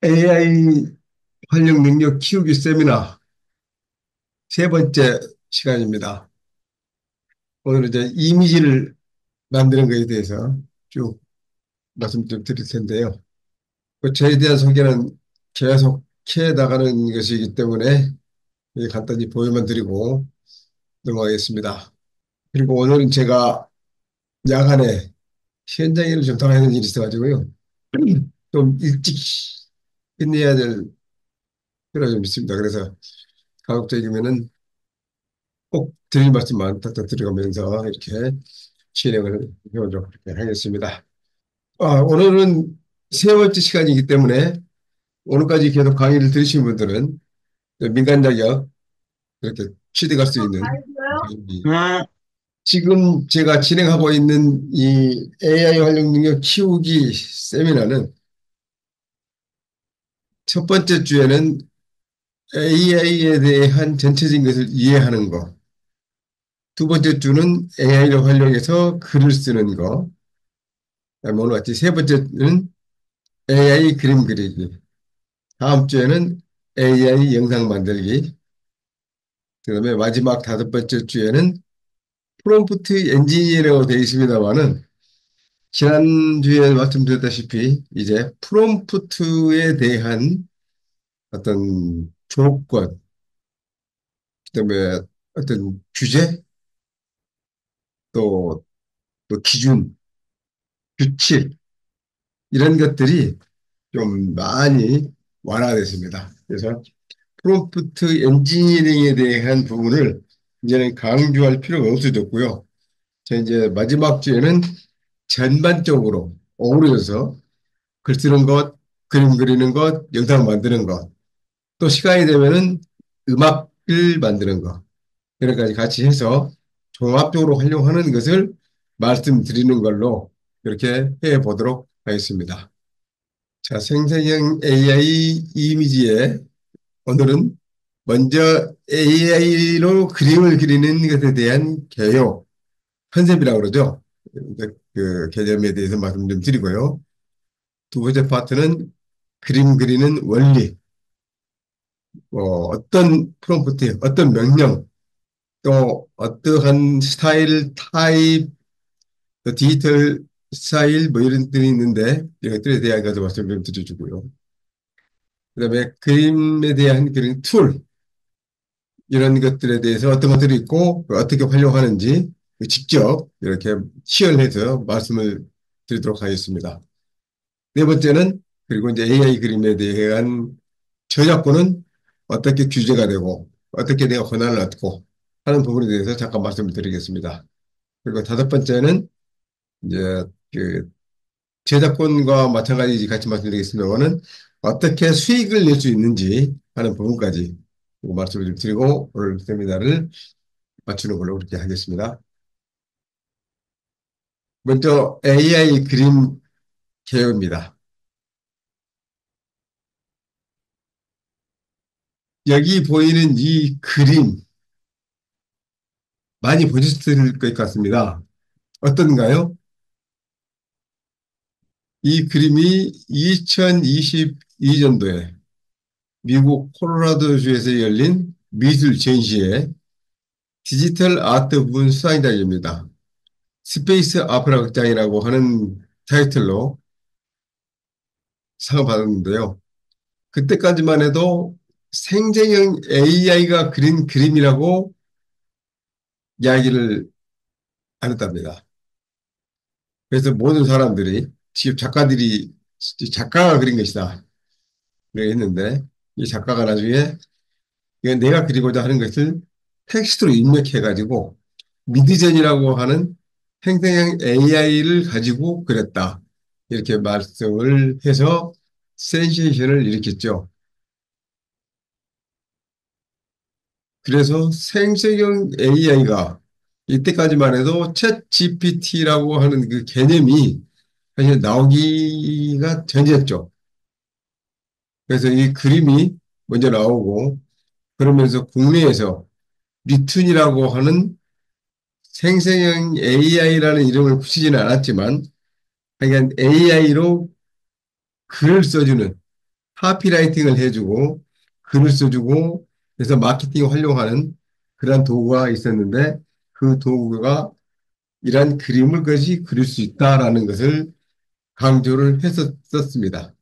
AI 활용 능력 키우기 세미나 세 번째 시간입니다. 오늘 이제 이미지를 만드는 것에 대해서 쭉 말씀 좀 드릴 텐데요. 그 저에 대한 소개는 계속 해 나가는 것이기 때문에 간단히 보여만 드리고 넘어가겠습니다. 그리고 오늘은 제가 야간에 현장 일을 좀 당해야 될 일이 있어가지고요. 좀 일찍 끝내야 될 필요가 좀 있습니다. 그래서 가급적이면은 꼭 드릴 말씀만 탁탁 들어가면서 이렇게 진행을 해보도록 그렇게 하겠습니다. 오늘은 세 번째 시간이기 때문에 오늘까지 계속 강의를 들으신 분들은 민간 자격 이렇게 취득할 수 있는 지금 제가 진행하고 있는 이 AI 활용 능력 키우기 세미나는 첫 번째 주에는 AI에 대한 전체적인 것을 이해하는 거, 두 번째 주는 AI를 활용해서 글을 쓰는 거, 그다음에 오늘 같이 세 번째는 AI 그림 그리기, 다음 주에는 AI 영상 만들기, 그다음에 마지막 다섯 번째 주에는 프롬프트 엔지니어라고 되어 있습니다만은 지난주에 말씀드렸다시피 이제 프롬프트에 대한 어떤 조건, 그다음에 어떤 규제, 또, 또 기준, 규칙 이런 것들이 좀 많이 완화됐습니다. 그래서 프롬프트 엔지니어링에 대한 부분을 이제는 강조할 필요가 없어졌고요. 자, 이제 마지막 주에는 전반적으로 어우러져서 글 쓰는 것, 그림 그리는 것, 영상 만드는 것, 또 시간이 되면은 음악을 만드는 것, 여러 가지 같이 해서 종합적으로 활용하는 것을 말씀드리는 걸로 이렇게 해 보도록 하겠습니다. 자, 생성형 AI 이미지에 오늘은 먼저 AI로 그림을 그리는 것에 대한 개요, 컨셉이라고 그러죠. 그 개념에 대해서 말씀 좀 드리고요. 두 번째 파트는 그림 그리는 원리, 어떤 프롬프트, 어떤 명령, 또 어떠한 스타일, 타입, 또 디지털 스타일 뭐 이런 것들이 있는데 이것들에 대한 것도 말씀 좀 드려주고요. 그다음에 그림에 대한 그런 툴, 이런 것들에 대해서 어떤 것들이 있고 어떻게 활용하는지 직접 이렇게 시연해서 말씀을 드리도록 하겠습니다. 네 번째는 그리고 이제 AI 그림에 대한 저작권은 어떻게 규제가 되고 어떻게 내가 권한을 얻고 하는 부분에 대해서 잠깐 말씀을 드리겠습니다. 그리고 다섯 번째는 이제 그 저작권과 마찬가지 같이 말씀드리겠습니다만은 어떻게 수익을 낼 수 있는지 하는 부분까지 말씀을 좀 드리고 오늘 세미나를 맞추는 걸로 그렇게 하겠습니다. 먼저 AI 그림 개요입니다. 여기 보이는 이 그림 많이 보셨을 것 같습니다. 어떤가요? 이 그림이 2022년도에 미국 콜로라도주에서 열린 미술 전시회 디지털 아트 부분 수상작입니다. 스페이스 아프라 극장이라고 하는 타이틀로 상을 받았는데요. 그때까지만 해도 생成형 AI가 그린 그림이라고 이야기를 안 했답니다. 그래서 모든 사람들이 지금 작가들이 작가가 그린 것이다. 그렇게 했는데 이 작가가 나중에 이건 내가 그리고자 하는 것을 텍스트로 입력해가지고 미드전이라고 하는 생성형 AI를 가지고 그렸다. 이렇게 말씀을 해서 센세이션을 일으켰죠. 그래서 생성형 AI가 이때까지만 해도 챗 GPT라고 하는 그 개념이 사실 나오기가 전이었죠. 그래서 이 그림이 먼저 나오고 그러면서 국내에서 리툰이라고 하는 생성형 AI라는 이름을 붙이지는 않았지만 하여간 AI로 글을 써주는 카피라이팅을 해주고 글을 써주고 그래서 마케팅에 활용하는 그런 도구가 있었는데 그 도구가 이러한 그림을 것이 그릴 수 있다라는 것을 강조를 했었습니다.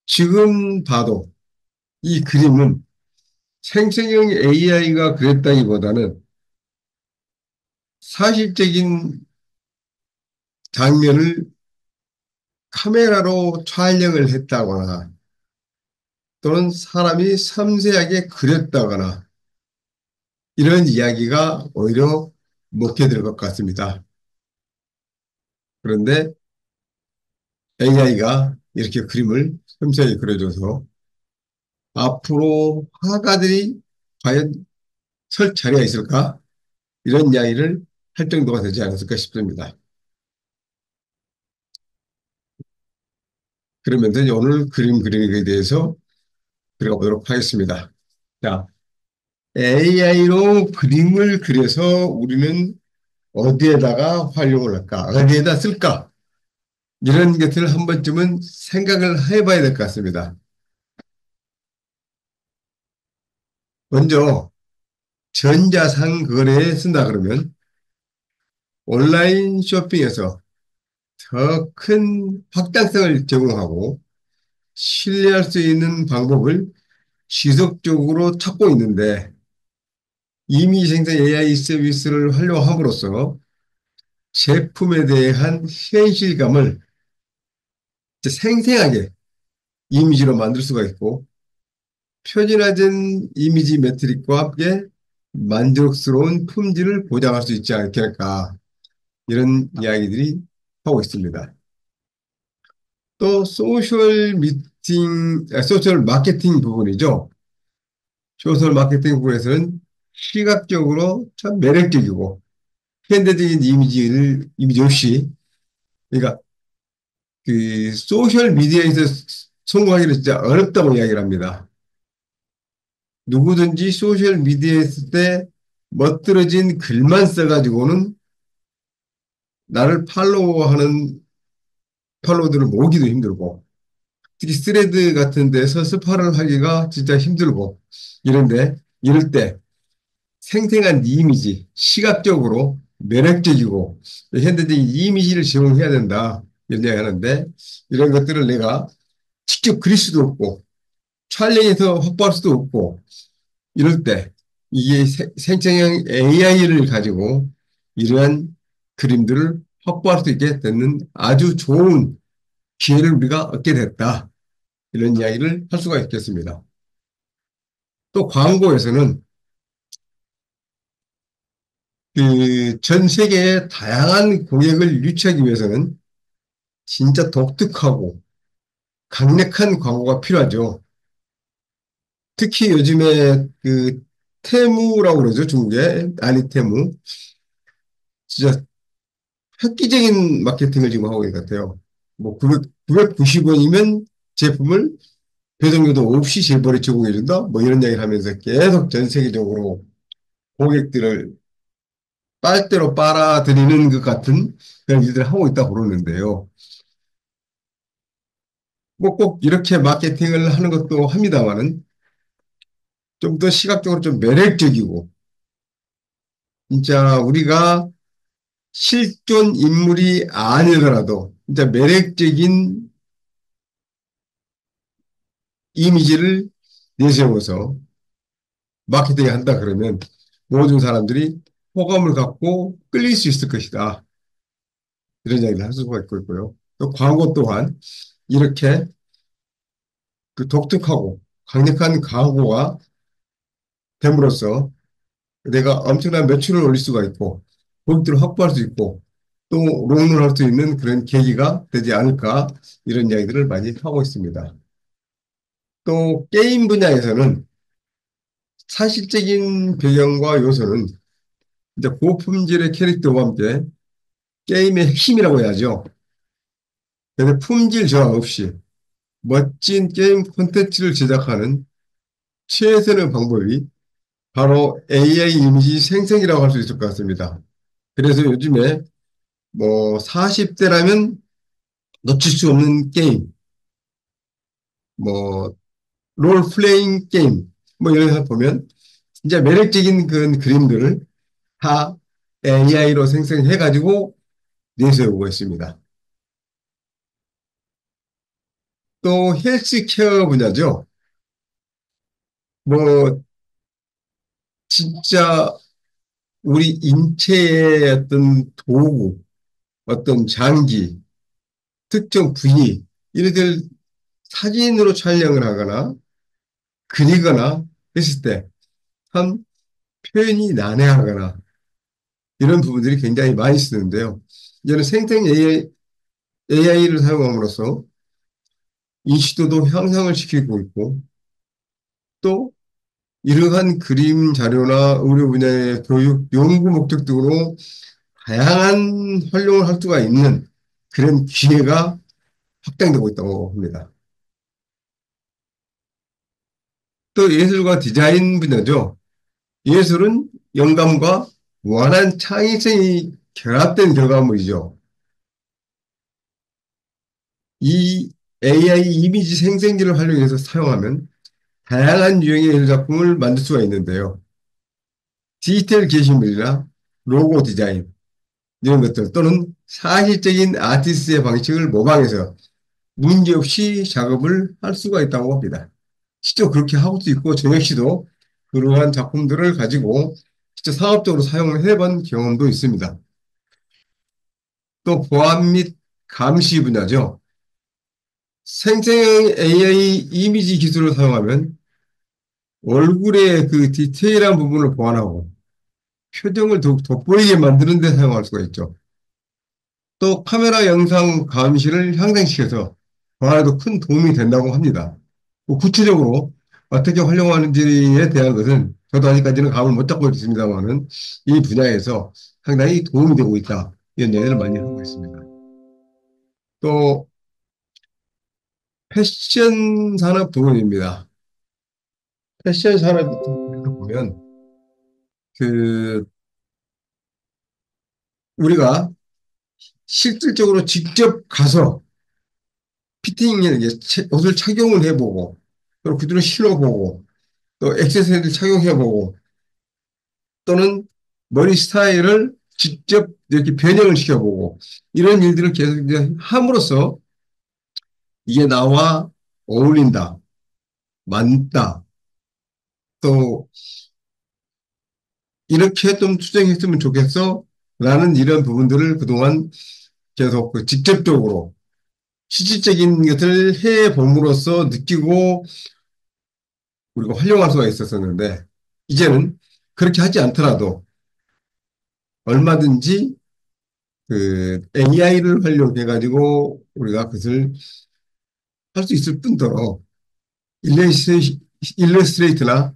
지금 봐도 이 그림은 생성형 AI가 그렸다기보다는 사실적인 장면을 카메라로 촬영을 했다거나 또는 사람이 섬세하게 그렸다거나 이런 이야기가 오히려 먹혀들 것 같습니다. 그런데 AI가 이렇게 그림을 섬세하게 그려줘서 앞으로 화가들이 과연 설 자리가 있을까? 이런 이야기를 할 정도가 되지 않았을까 싶습니다. 그러면서 이제 오늘 그림 그리기에 대해서 들어가 보도록 하겠습니다. 자, AI로 그림을 그려서 우리는 어디에다가 활용을 할까? 어디에다 쓸까? 이런 것을 한 번쯤은 생각을 해봐야 될 것 같습니다. 먼저 전자상 거래에 쓴다 그러면 온라인 쇼핑에서 더 큰 확장성을 제공하고 신뢰할 수 있는 방법을 지속적으로 찾고 있는데 이미 생성 AI 서비스를 활용함으로써 제품에 대한 현실감을 생생하게 이미지로 만들 수가 있고 표준화된 이미지 매트릭과 함께 만족스러운 품질을 보장할 수 있지 않겠까 이런 이야기들이 하고 있습니다. 또 소셜 마케팅 부분이죠. 소셜 마케팅 부분에서는 시각적으로 참 매력적이고 현대적인 이미지 없이 그러니까 그 소셜 미디어에서 성공하기는 진짜 어렵다고 이야기를 합니다. 누구든지 소셜 미디어에 있을 때 멋들어진 글만 써가지고는 나를 팔로워들을 모으기도 힘들고 특히 스레드 같은 데서 스파를 하기가 진짜 힘들고 이럴 때 생생한 이미지, 시각적으로 매력적이고 현대적인 이미지를 제공해야 된다 이런 이야기 하는데 이런 것들을 내가 직접 그릴 수도 없고 촬영해서 확보할 수도 없고 이럴 때 이게 생成형 AI를 가지고 이러한 그림들을 확보할 수 있게 되는 아주 좋은 기회를 우리가 얻게 됐다. 이런 이야기를 할 수가 있겠습니다. 또 광고에서는 그 전 세계의 다양한 고객을 유치하기 위해서는 진짜 독특하고 강력한 광고가 필요하죠. 특히 요즘에 그 테무라고 그러죠. 중국의 아리테무. 진짜 획기적인 마케팅을 지금 하고 있는 것 같아요. 뭐 990원이면 제품을 배송료도 없이 재벌이 제공해준다? 뭐 이런 이야기를 하면서 계속 전 세계적으로 고객들을 빨대로 빨아들이는 것 같은 그런 일들을 하고 있다고 그러는데요. 뭐 꼭 이렇게 마케팅을 하는 것도 합니다만은 좀 더 시각적으로 좀 매력적이고 진짜 우리가 실존 인물이 아니더라도 진짜 매력적인 이미지를 내세워서 마케팅을 한다 그러면 모든 사람들이 호감을 갖고 끌릴 수 있을 것이다. 이런 이야기를 할 수가 있고요. 또 광고 또한 이렇게 그 독특하고 강력한 광고가 됨으로써 내가 엄청난 매출을 올릴 수가 있고 고객들을 확보할 수 있고 또 롱런할 수 있는 그런 계기가 되지 않을까 이런 이야기들을 많이 하고 있습니다. 또 게임 분야에서는 사실적인 배경과 요소는 이제 고품질의 캐릭터와 함께 게임의 핵심이라고 해야죠. 그런데 품질 저하 없이 멋진 게임 콘텐츠를 제작하는 최선의 방법이 바로 AI 이미지 생성이라고 할 수 있을 것 같습니다. 그래서 요즘에 뭐 40대라면 놓칠 수 없는 게임, 뭐, 롤플레잉 게임, 뭐 이런 거 보면 진짜 매력적인 그런 그림들을 다 AI로 생성해가지고 내세우고 있습니다. 또 헬스케어 분야죠. 뭐, 진짜 우리 인체의 어떤 도구, 어떤 장기, 특정 부위, 이런 사진으로 촬영을 하거나 그리거나 했을 때 참 표현이 난해하거나 이런 부분들이 굉장히 많이 쓰는데요. 이제는 생成AI를 사용함으로써 인지도도 향상을 시키고 있고 또 이러한 그림 자료나 의료 분야의 교육, 연구 목적 등으로 다양한 활용을 할 수가 있는 그런 기회가 확장되고 있다고 합니다. 또 예술과 디자인 분야죠. 예술은 영감과 무한한 창의성이 결합된 결과물이죠. 이 AI 이미지 생성기를 활용해서 사용하면 다양한 유형의 예술 작품을 만들 수가 있는데요. 디지털 게시물이나 로고 디자인 이런 것들 또는 사실적인 아티스트의 방식을 모방해서 문제없이 작업을 할 수가 있다고 합니다. 실제로 그렇게 하고 도 있고 정혁 씨도 그러한 작품들을 가지고 진짜 상업적으로 사용을 해본 경험도 있습니다. 또 보안 및 감시 분야죠. 생成AI 이미지 기술을 사용하면 얼굴의 그 디테일한 부분을 보완하고 표정을 더욱 돋보이게 만드는 데 사용할 수가 있죠. 또 카메라 영상 감시를 향상시켜서 보안에도 큰 도움이 된다고 합니다. 뭐 구체적으로 어떻게 활용하는지에 대한 것은 저도 아직까지는 감을 못 잡고 있습니다만은 이 분야에서 상당히 도움이 되고 있다. 이런 얘기를 많이 하고 있습니다. 또 패션 산업 부분입니다. 패션 산업에서 보면 그 우리가 실질적으로 직접 가서 피팅에 옷을 착용을 해보고 또 그대로 신어보고 또 액세서리를 착용해보고 또는 머리 스타일을 직접 이렇게 변형을 시켜보고 이런 일들을 계속 이제 함으로써 이게 나와 어울린다, 맞다, 또 이렇게 좀 투쟁했으면 좋겠어 라는 이런 부분들을 그동안 계속 그 직접적으로 실질적인 것을 해봄으로써 느끼고 우리가 활용할 수가 있었었는데 이제는 그렇게 하지 않더라도 얼마든지 그 AI를 활용해가지고 우리가 그것을 할 수 있을 뿐더러 일러스트레이트나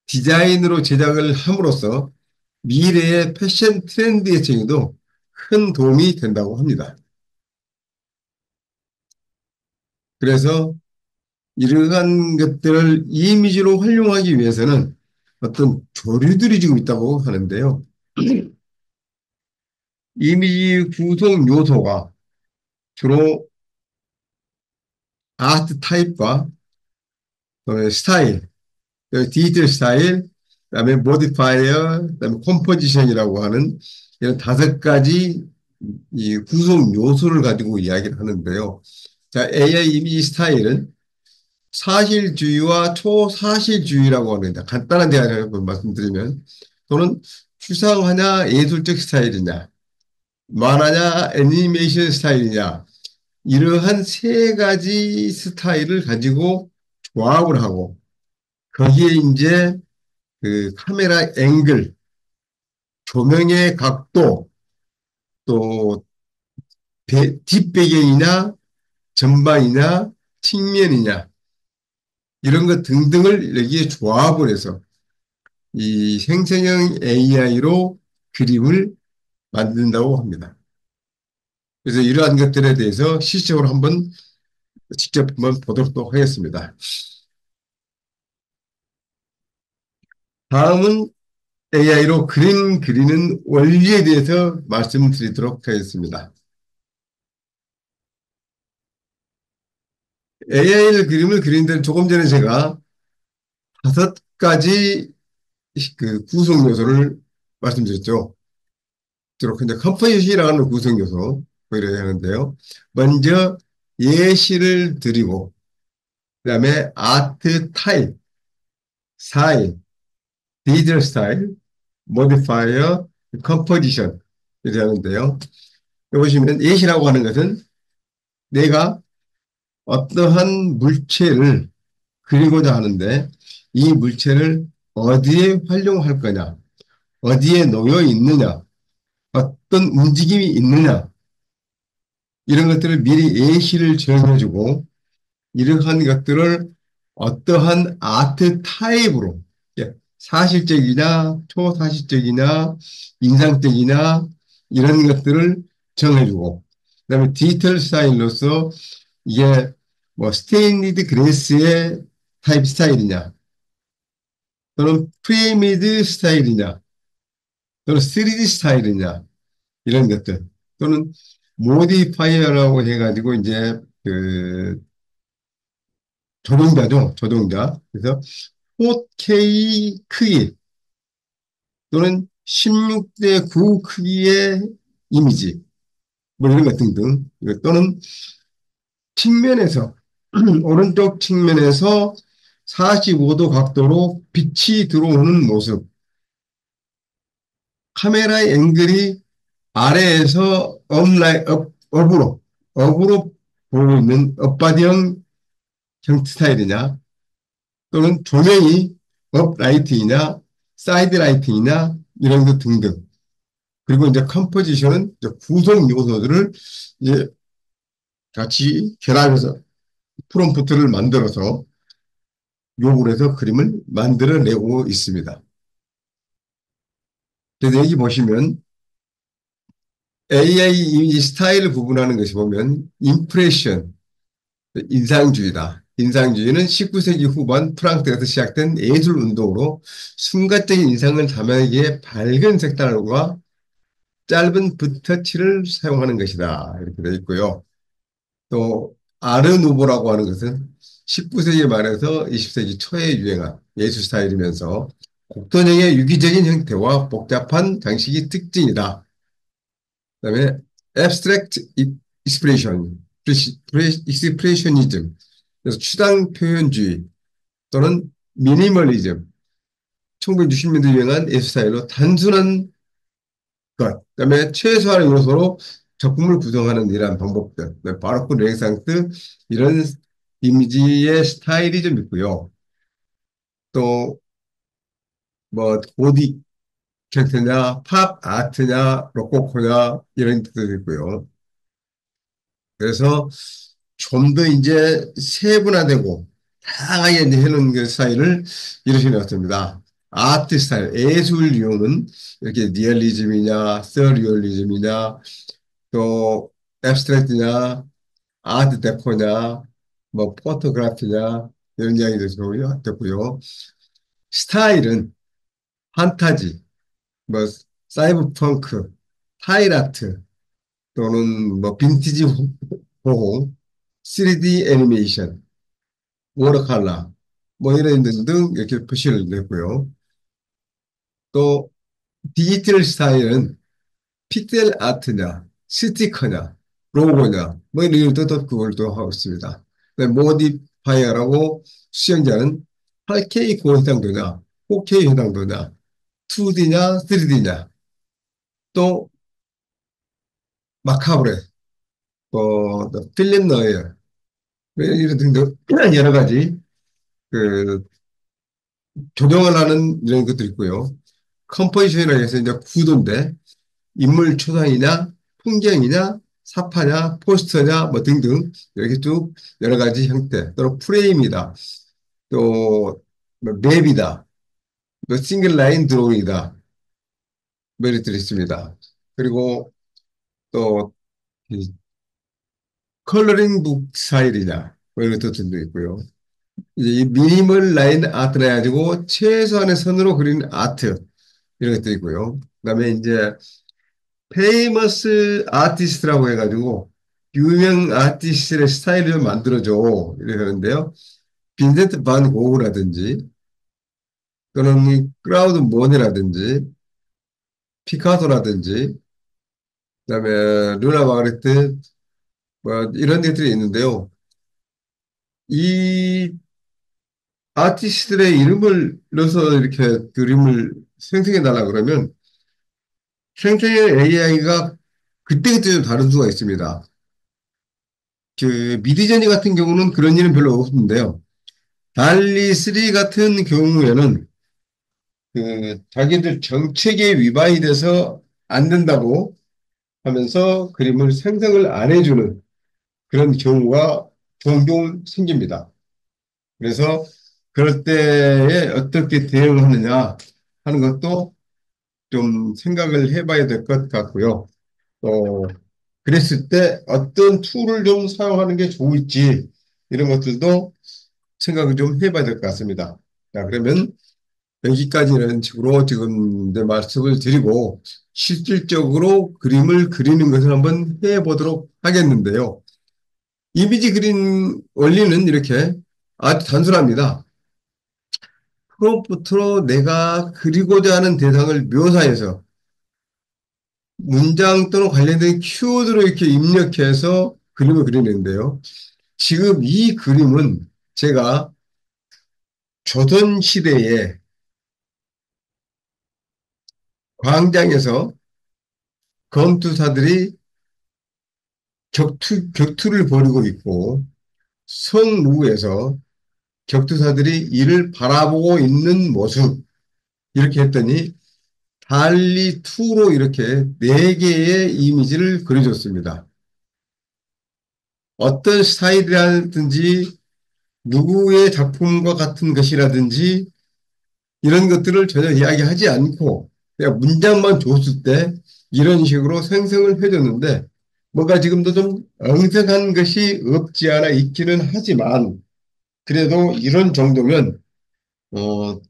디자인으로 제작을 함으로써 미래의 패션 트렌드 예측에도 큰 도움이 된다고 합니다. 그래서 이러한 것들을 이미지로 활용하기 위해서는 어떤 조류들이 지금 있다고 하는데요. 이미지 구성 요소가 주로 아트 타입과 스타일, 디지털 스타일, 그다음에 모디파이어, 그다음에 컴포지션이라고 하는 이런 5가지 이 구성 요소를 가지고 이야기를 하는데요. 자, AI 이미지 스타일은 사실주의와 초사실주의라고 하는데 간단한 대화를 말씀드리면 또는 추상화냐 예술적 스타일이냐 만화냐 애니메이션 스타일이냐 이러한 3가지 스타일을 가지고 조합을 하고 거기에 이제 그 카메라 앵글, 조명의 각도, 또 뒷배경이냐, 전방이냐, 측면이냐 이런 것 등등을 여기에 조합을 해서 이 생성형 AI로 그림을 만든다고 합니다. 그래서 이러한 것들에 대해서 실적으로 한번 직접 한번 보도록 하겠습니다. 다음은 AI로 그림 그리는 원리에 대해서 말씀드리도록 하겠습니다. AI를 그림을 그린 데는 조금 전에 제가 5가지 그 구성 요소를 말씀드렸죠. 주로 이제 컴포지션이라고 하는 구성 요소, 뭐 이래야 하는데요. 먼저 예시를 드리고, 그다음에 아트 타입, 스타일, 디지털 스타일, 모디파이어, 컴포지션 이렇게 하는데요. 여기 보시면 예시라고 하는 것은 내가 어떠한 물체를 그리고자 하는데 이 물체를 어디에 활용할 거냐, 어디에 놓여 있느냐, 어떤 움직임이 있느냐, 이런 것들을 미리 예시를 정해주고 이러한 것들을 어떠한 아트 타입으로 사실적이냐, 초사실적이냐, 인상적이냐 이런 것들을 정해주고 그다음에 디지털 스타일로서 이게 뭐 스테인리드 그레스의 타입 스타일이냐 또는 프레미드 스타일이냐 또는 3D 스타일이냐 이런 것들 또는 모디파이어라고 해가지고 이제 그 조종자죠, 조종자. 그래서 4K 크기 또는 16대 9 크기의 이미지, 뭐 이런 것 등등. 또는 측면에서, 오른쪽 측면에서 45도 각도로 빛이 들어오는 모습. 카메라의 앵글이 아래에서 업으로 보고 있는 업바디형 형태 스타일이냐, 또는 조명이 업라이트이냐, 사이드 라이트이냐, 이런 것 등등. 그리고 이제 컴포지션은 이제 구성 요소들을 이제 같이 결합해서 프롬프트를 만들어서 요구를 해서 그림을 만들어내고 있습니다. 그래서 여기 보시면 AI 이미지 스타일을 구분하는 것이 보면 임프레션, 인상주의다. 인상주의는 19세기 후반 프랑스에서 시작된 예술 운동으로 순간적인 인상을 담아내기 위해 밝은 색깔과 짧은 붓터치를 사용하는 것이다. 이렇게 되어 있고요. 또 아르누보라고 하는 것은 19세기 말에서 20세기 초에 유행한 예술 스타일이면서 곡선형의 유기적인 형태와 복잡한 장식이 특징이다. 그다음에 abstract expression, expressionism, 그래서 추상 표현주의 또는 미니멀리즘, 1960년대 유행한 예술 스타일로 단순한 것, 그다음에 최소한의 요소로 작품을 구성하는 이러한 방법들, 바로크 르네상스 이런 이미지의 스타일이 좀 있고요. 또 뭐 고딕 캔트냐, 팝 아트냐, 로코코냐 이런 것도 있고요. 그래서 좀 더 이제 세분화되고 다양하게 이제 해놓은 그 스타일을 이렇게 놨습니다. 아트 스타일, 예술용은 이렇게 리얼리즘이냐, 서리얼리즘이냐, 또 앱스트랙트냐, 아트 데코냐, 뭐 포토그래피냐 이런 이야기도 됐고요. 스타일은 판타지, 뭐 사이버펑크, 타일아트 또는 뭐 빈티지 호호, 3D 애니메이션, 워터컬러 뭐 이런 등등 이렇게 표시를 냈고요. 또 디지털 스타일은 픽셀 아트냐, 스티커냐, 로고냐, 뭐 이런 것도 그걸 또 하고 있습니다. 모디파이어라고 수정자는 8K 고해상도냐, 4K 해상도냐, 2D냐, 3D냐, 또 마카브레, 또 필립 너이어, 뭐 이런 등등 여러 가지 그 조정을 하는 이런 것도 있고요. 컴포지션이라고 해서 이제 구도인데 인물 초상이냐, 풍경이냐, 사파냐, 포스터냐, 뭐 등등 이렇게 쭉 여러 가지 형태, 또는 프레임이다, 또 뭐 맵이다, 뭐 싱글 라인 드로잉이다, 뭐 이렇게 있습니다. 그리고 또 컬러링 북 스타일이냐, 뭐 이런 것도 들도 있고요. 이제 이 미니멀 라인 아트라 해가지고 최소한의 선으로 그린 아트 이런 것도 있고요. 그다음에 이제 페이머스 아티스트라고 해가지고 유명 아티스트의 스타일을 만들어줘. 이러는데요. 빈센트 반 고흐라든지 또는 이 클라우드 모네라든지 피카소라든지 그다음에 루나 마그레트 뭐 이런 것들이 있는데요. 이 아티스트들의 이름을 넣어서 이렇게 그림을 생성해 달라 그러면 생성의 AI가 그때그때 좀 다른 수가 있습니다. 그 미디저니 같은 경우는 그런 일은 별로 없는데요. 달리 3 같은 경우에는 그 자기들 정책에 위반이 돼서 안 된다고 하면서 그림을 생성을 안 해주는 그런 경우가 종종 생깁니다. 그래서 그럴 때에 어떻게 대응하느냐 하는 것도 좀 생각을 해봐야 될 것 같고요. 또 그랬을 때 어떤 툴을 좀 사용하는 게 좋을지 이런 것들도 생각을 좀 해봐야 될 것 같습니다. 자, 그러면 여기까지 이런 식으로 지금 내 말씀을 드리고 실질적으로 그림을 그리는 것을 한번 해보도록 하겠는데요. 이미지 그린 원리는 이렇게 아주 단순합니다. 프롬프트로 내가 그리고자 하는 대상을 묘사해서 문장 또는 관련된 키워드로 이렇게 입력해서 그림을 그리는데요. 지금 이 그림은 제가 조선시대에 광장에서 검투사들이 격투를 벌이고 있고 성무에서 격투사들이 이를 바라보고 있는 모습 이렇게 했더니 달리 2로 이렇게 네 개의 이미지를 그려줬습니다. 어떤 스타일이라든지 누구의 작품과 같은 것이라든지 이런 것들을 전혀 이야기하지 않고 그냥 문장만 줬을 때 이런 식으로 생성을 해줬는데 뭔가 지금도 좀 엉성한 것이 없지 않아 있기는 하지만 그래도 이런 정도면 어,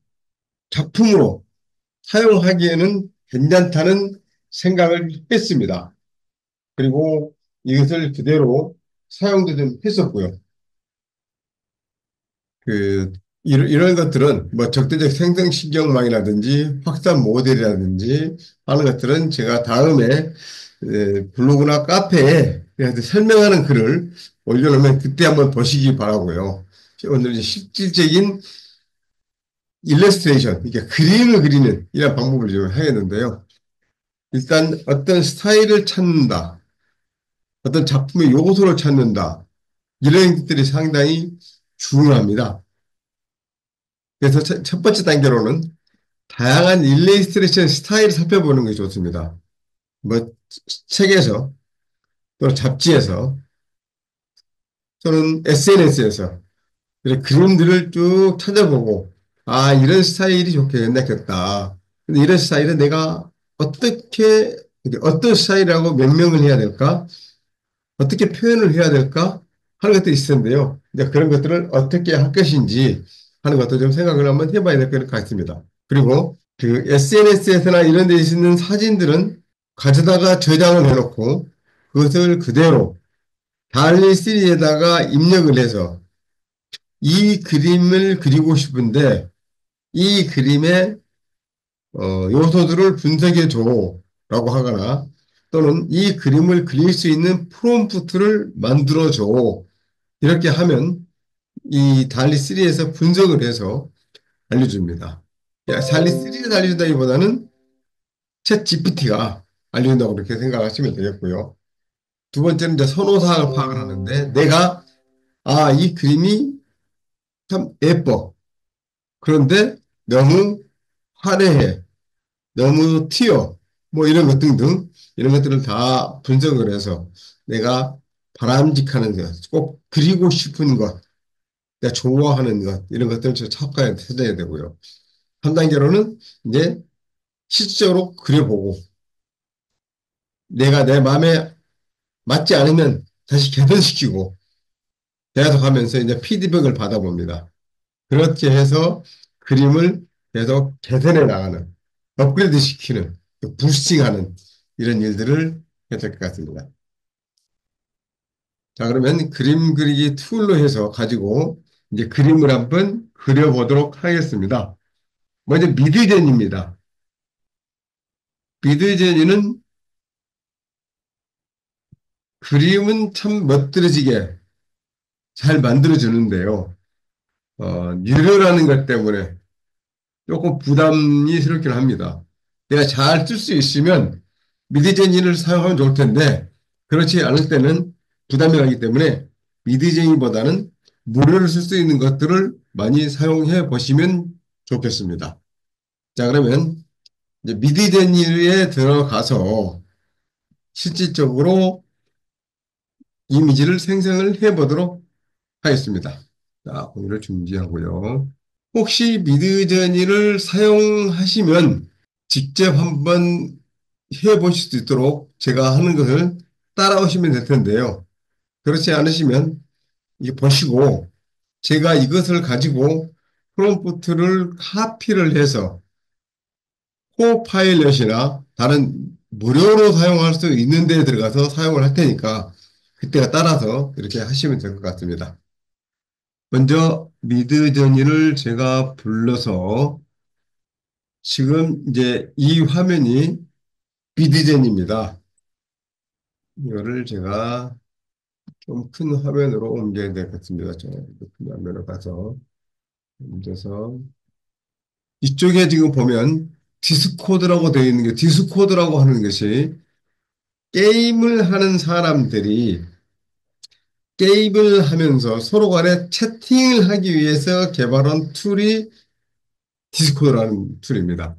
작품으로 사용하기에는 괜찮다는 생각을 했습니다. 그리고 이것을 그대로 사용도 좀 했었고요. 그 이런 것들은 뭐 적대적 생성신경망이라든지 확산 모델이라든지 하는 것들은 제가 다음에 블로그나 카페에 설명하는 글을 올려놓으면 그때 한번 보시기 바라고요. 오늘 이제 실질적인 일러스트레이션, 그러니까 그림을 그리는 이런 방법을 좀 하겠는데요. 일단 어떤 스타일을 찾는다, 어떤 작품의 요소를 찾는다, 이런 것들이 상당히 중요합니다. 그래서 첫 번째 단계로는 다양한 일러스트레이션 스타일을 살펴보는 것이 좋습니다. 뭐 책에서 또는 잡지에서 또는 SNS에서 이런 그림들을 쭉 찾아보고 아 이런 스타일이 좋겠다. 근데 이런 스타일은 내가 어떻게 어떤 스타일이라고 명명을 해야 될까? 어떻게 표현을 해야 될까? 하는 것들이 있을 텐데요. 이제 그런 것들을 어떻게 할 것인지 하는 것도 좀 생각을 한번 해봐야 될 것 같습니다. 그리고 그 SNS에서나 이런 데 있는 사진들은 가져다가 저장을 해놓고 그것을 그대로 달리 3에다가 입력을 해서 이 그림을 그리고 싶은데 이 그림의 요소들을 분석해 줘라고 하거나 또는 이 그림을 그릴 수 있는 프롬프트를 만들어 줘 이렇게 하면 이 달리 3에서 분석을 해서 알려줍니다. 달리 3를 알려준다기보다는 챗 GPT가 알려준다고 그렇게 생각하시면 되겠고요. 두 번째는 이제 선호사항을 파악을 하는데 내가 이 그림이 참 예뻐. 그런데 너무 화려해. 너무 튀어. 뭐 이런 것 등등 이런 것들을 다 분석을 해서 내가 바람직한 것, 꼭 그리고 싶은 것, 내가 좋아하는 것 이런 것들을 찾아야 되고요. 한 단계로는 이제 실질적으로 그려보고 내가 내 마음에 맞지 않으면 다시 개선시키고 계속하면서 이제 피드백을 받아봅니다. 그렇게 해서 그림을 계속 개선해 나가는, 업그레이드 시키는, 부스팅하는 이런 일들을 해야 될 것 같습니다. 자, 그러면 그림 그리기 툴로 해서 가지고 이제 그림을 한번 그려보도록 하겠습니다. 먼저 미드젠입니다. 미드젠이는 그림은 참 멋들어지게 잘 만들어주는데요. 뉴럴하는 것 때문에 조금 부담이 스럽긴 합니다. 내가 잘 쓸 수 있으면 미드제니를 사용하면 좋을 텐데 그렇지 않을 때는 부담이 가기 때문에 미드제니보다는 무료로 쓸 수 있는 것들을 많이 사용해 보시면 좋겠습니다. 자, 그러면 이제 미드제니에 들어가서 실질적으로 이미지를 생성을 해 보도록 하겠습니다. 자, 공유를 중지하고요. 혹시 미드저니를 사용하시면 직접 한번 해보실 수 있도록 제가 하는 것을 따라오시면 될 텐데요. 그렇지 않으시면 이게 보시고 제가 이것을 가지고 프롬프트를 카피를 해서 코파일럿이나 다른 무료로 사용할 수 있는 데 들어가서 사용을 할 테니까 그때가 따라서 이렇게 하시면 될 것 같습니다. 먼저 미드저니를 제가 불러서 지금 이제 이 화면이 미드젠입니다. 이거를 제가 좀 큰 화면으로 옮겨야 되겠습니다. 큰 화면으로 가서 옮겨서 이쪽에 지금 보면 디스코드라고 되어 있는 게 디스코드라고 하는 것이 게임을 하는 사람들이 게임을 하면서 서로 간에 채팅을 하기 위해서 개발한 툴이 디스코드라는 툴입니다.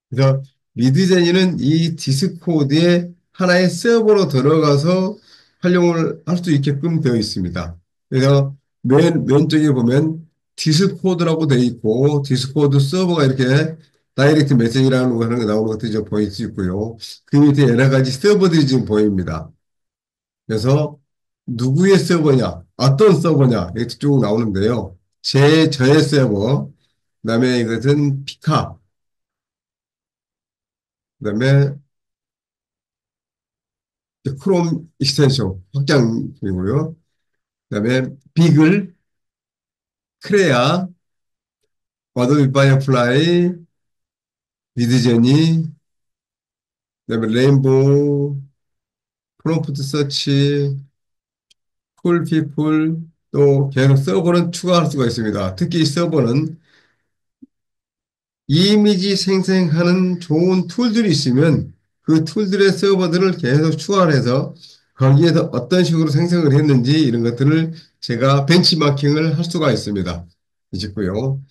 그래서 미드제니는 이 디스코드에 하나의 서버로 들어가서 활용을 할 수 있게끔 되어 있습니다. 그래서 맨 왼쪽에 보면 디스코드라고 되어 있고 디스코드 서버가 이렇게 다이렉트 메시지라는 거 하는 거 나오는 것들이 좀 보일 수 있고요. 그 밑에 여러 가지 서버들이 지금 보입니다. 그래서 누구의 서버냐, 어떤 서버냐 이렇게 쭉 나오는데요. 저의 서버, 그다음에 이것은 피카, 그다음에 크롬 익스텐션 확장이고요. 그다음에 비글, 크레아, 어도비 파이어플라이, 미드제니, 그다음에 레인보우, 프롬프트 서치, 쿨피플, 또 계속 서버는 추가할 수가 있습니다. 특히 이 서버는 이미지 생성하는 좋은 툴들이 있으면 그 툴들의 서버들을 계속 추가를 해서 거기에서 어떤 식으로 생성을 했는지 이런 것들을 제가 벤치마킹을 할 수가 있습니다. 있고요.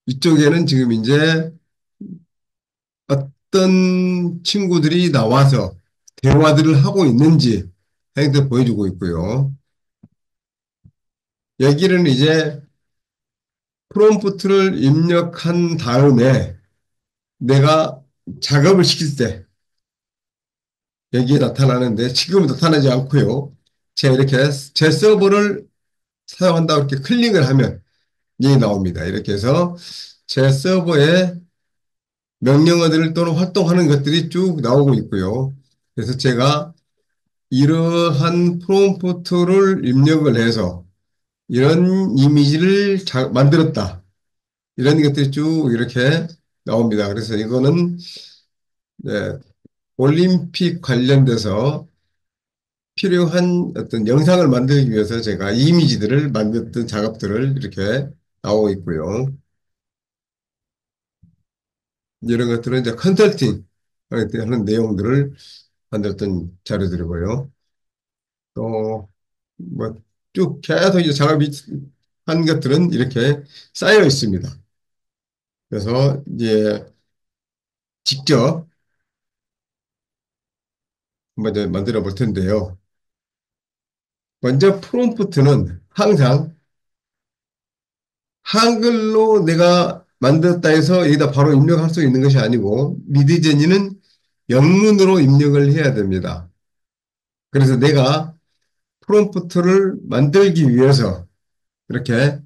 이쪽에는 지금 이제 어떤 친구들이 나와서 대화들을 하고 있는지 행들 보여주고 있고요. 여기는 이제 프롬프트를 입력한 다음에 내가 작업을 시킬 때 여기에 나타나는데 지금은 나타나지 않고요. 제가 이렇게 제 서버를 사용한다고 이렇게 클릭을 하면 여기 나옵니다. 이렇게 해서 제 서버에 명령어들 또는 활동하는 것들이 쭉 나오고 있고요. 그래서 제가 이러한 프롬프트를 입력을 해서 이런 이미지를 만들었다. 이런 것들이 쭉 이렇게 나옵니다. 그래서 이거는 네, 올림픽 관련돼서 필요한 어떤 영상을 만들기 위해서 제가 이미지들을 만들었던 작업들을 이렇게 나오고 있고요. 이런 것들은 이제 컨설팅 하는 내용들을 만들었던 자료들이고요. 또, 뭐, 쭉 계속 이제 작업이 한 것들은 이렇게 쌓여 있습니다. 그래서 이제 직접 한번 이제 만들어 볼 텐데요. 먼저 프롬프트는 항상 한글로 내가 만들었다 해서 여기다 바로 입력할 수 있는 것이 아니고 미드제니는 영문으로 입력을 해야 됩니다. 그래서 내가 프롬프트를 만들기 위해서 이렇게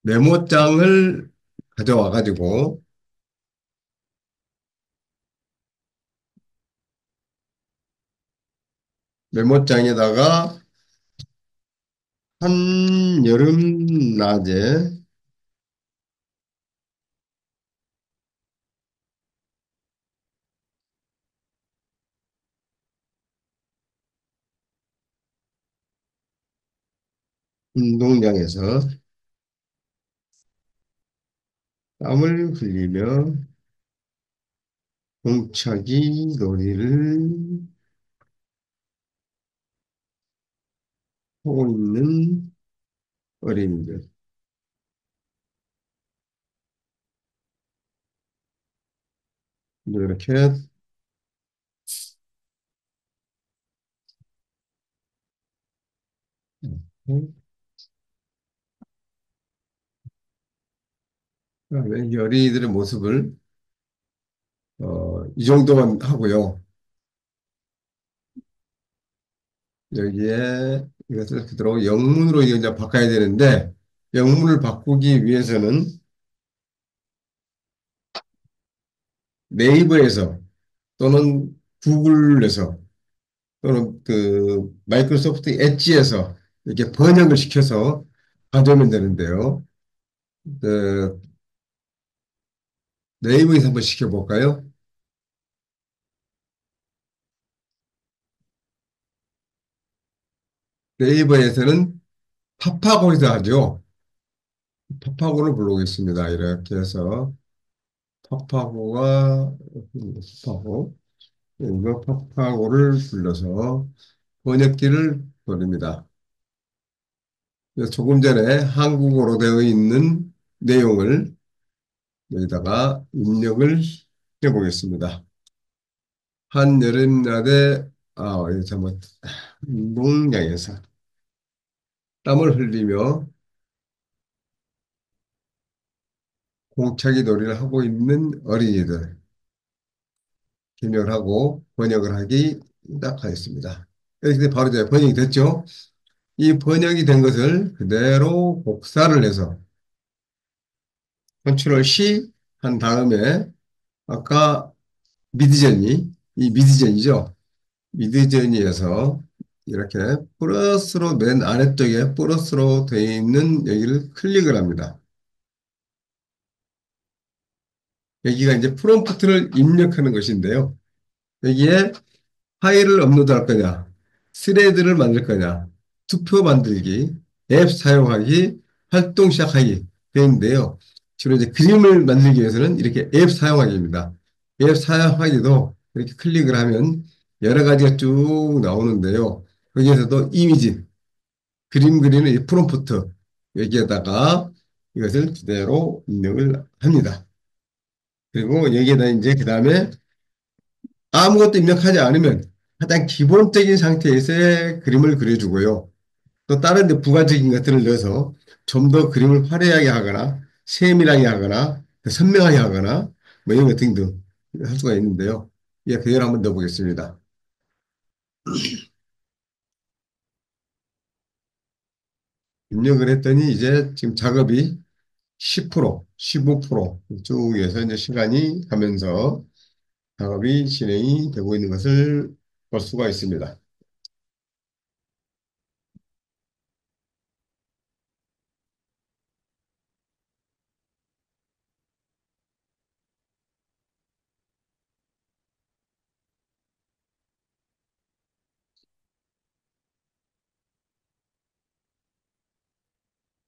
메모장을 가져와 가지고 메모장에다가 한여름 낮에 운동장에서 땀을 흘리며 공차기 놀이를 하고 있는 어린이들. 이렇게 그다음에 이 어린이들의 모습을 이 정도만 하고요. 여기에 이것을 그대로 영문으로 이제 바꿔야 되는데 영문을 바꾸기 위해서는 네이버에서 또는 구글에서 또는 그 마이크로소프트 엣지에서 이렇게 번역을 시켜서 가져오면 되는데요. 그 네이버에서 한번 시켜볼까요? 네이버에서는 파파고에서 하죠. 파파고를 불러오겠습니다. 이렇게 해서 파파고가 파파고 이거 파파고를 불러서 번역기를 돌립니다. 그래서 조금 전에 한국어로 되어 있는 내용을 여기다가 입력을 해보겠습니다. 한여름날에 이거 잘못 운동장에서 땀을 흘리며 공차기 놀이를 하고 있는 어린이들 기억을 하고 번역을 하기 시작하겠습니다. 이렇게 바로 이제 번역이 됐죠. 이 번역이 된 것을 그대로 복사를 해서 컨트롤 C 한 다음에 아까 미드저니, 이 미드저니죠. 미드저니에서 이렇게 플러스로 맨 아래쪽에 플러스로 되어 있는 여기를 클릭을 합니다. 여기가 이제 프롬프트를 입력하는 것인데요. 여기에 파일을 업로드할 거냐, 스레드를 만들 거냐, 투표 만들기, 앱 사용하기, 활동 시작하기 되는데요. 주로 이제 그림을 만들기 위해서는 이렇게 앱 사용하기입니다. 앱 사용하기도 이렇게 클릭을 하면 여러 가지가 쭉 나오는데요. 거기에서도 이미지, 그림 그리는 이 프롬프트 여기에다가 이것을 그대로 입력을 합니다. 그리고 여기에다 이제 그 다음에 아무것도 입력하지 않으면 가장 기본적인 상태에서의 그림을 그려주고요. 또 다른 데 부가적인 것들을 넣어서 좀 더 그림을 화려하게 하거나 세밀하게 하거나 선명하게 하거나 뭐 이런 것 등등 할 수가 있는데요. 예, 그대로 한번 넣어보겠습니다. 입력을 했더니 이제 지금 작업이 10%, 15%쭉 해서 이제 시간이 가면서 작업이 진행이 되고 있는 것을 볼 수가 있습니다.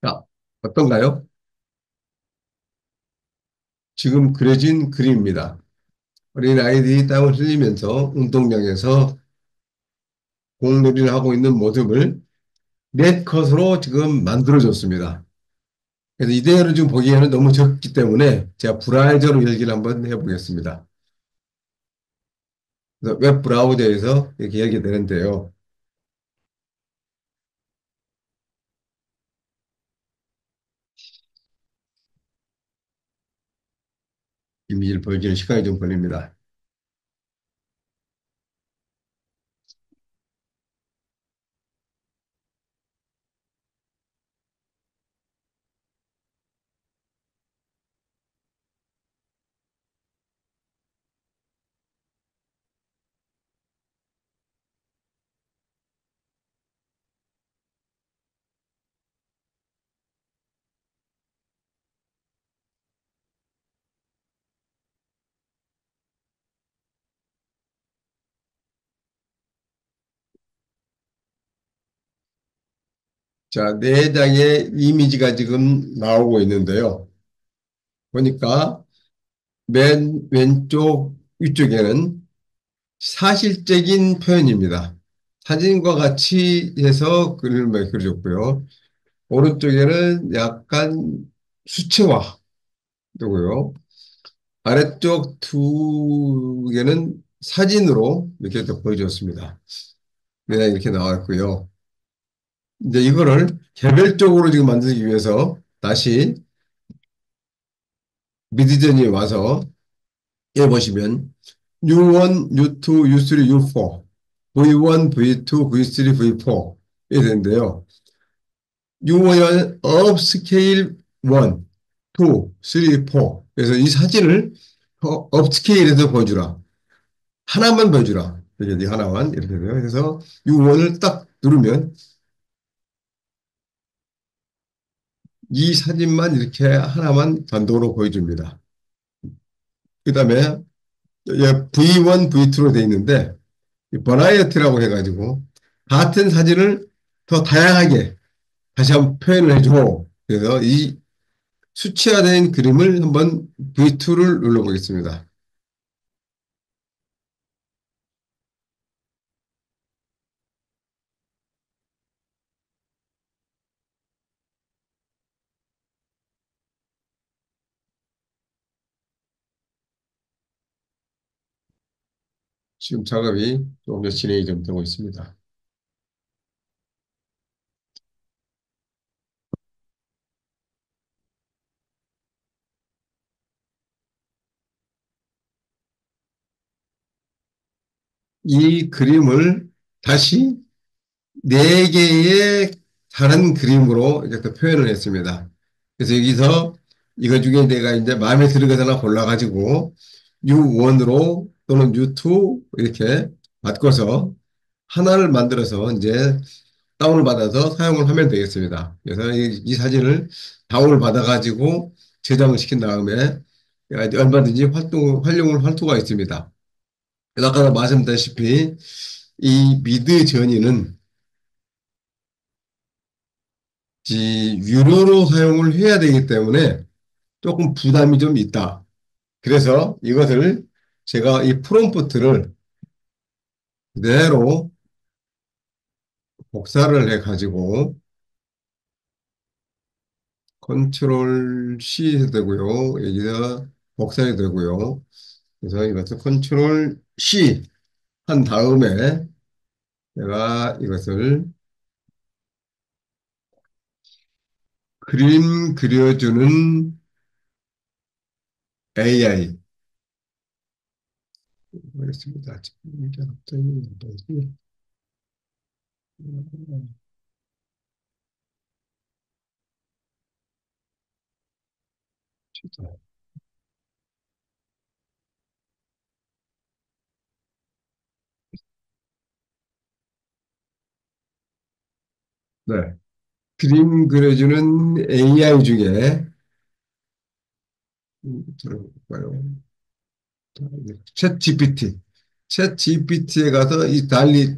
자, 어떤가요? 지금 그려진 그림입니다. 어린 아이들이 땀을 흘리면서 운동장에서 공놀이를 하고 있는 모습을 넷컷으로 지금 만들어줬습니다. 그래서 이대로 지금 보기에는 너무 적기 때문에 제가 브라우저로 열기를 한번 해보겠습니다. 그래서 웹 브라우저에서 이렇게 열게 되는데요. 이미지를 보여주는 시간이 좀 걸립니다. 자, 네 장의 이미지가 지금 나오고 있는데요. 보니까 맨 왼쪽 위쪽에는 사실적인 표현입니다. 사진과 같이 해서 그림을 그려줬고요. 오른쪽에는 약간 수채화 되고요. 아래쪽 두 개는 사진으로 이렇게 또 보여줬습니다. 네, 이렇게 나왔고요. 이제 이거를 개별적으로 지금 만들기 위해서 다시 미드전이 와서 여기 보시면 U1, U2, U3, U4, V1, V2, V3, V4 이렇게 되는데요. U1은 업스케일 1, 2, 3, 4. 그래서 이 사진을 업스케일해서 보여주라. 하나만 보여주라. 이렇게 하나만 이렇게 돼요. 그래서 U1을 딱 누르면 이 사진만 이렇게 하나만 단독으로 보여줍니다. 그 다음에 V1, V2로 돼 있는데 버라이어티라고 해가지고 같은 사진을 더 다양하게 다시 한번 표현을 해주고 그래서 이 수치화된 그림을 한번 V2를 눌러보겠습니다. 지금 작업이 조금 더 진행이 좀 되고 있습니다. 이 그림을 다시 네 개의 다른 그림으로 이렇게 표현을 했습니다. 그래서 여기서 이거 중에 내가 이제 마음에 드는 것 하나 골라가지고 U1으로 또는 U2 이렇게 바꿔서 하나를 만들어서 이제 다운을 받아서 사용을 하면 되겠습니다. 그래서 이 사진을 다운을 받아가지고 저장을 시킨 다음에 얼마든지 활용을 할 수가 있습니다. 그래서 아까 말씀드렸다시피 이 미드 저니는 유료로 사용을 해야 되기 때문에 조금 부담이 좀 있다. 그래서 이것을 제가 이 프롬프트를 그대로 복사를 해가지고 컨트롤 C 해도 되고요. 여기다 복사해도 되고요. 그래서 이것을 컨트롤 C 한 다음에 내가 이것을 그림 그려주는 AI 하겠습니다. 이게 갑자기 뭐지? 네. 그림 그려주는 AI 중에 들어볼까요? 챗 GPT. 챗 GPT에 가서 이 달리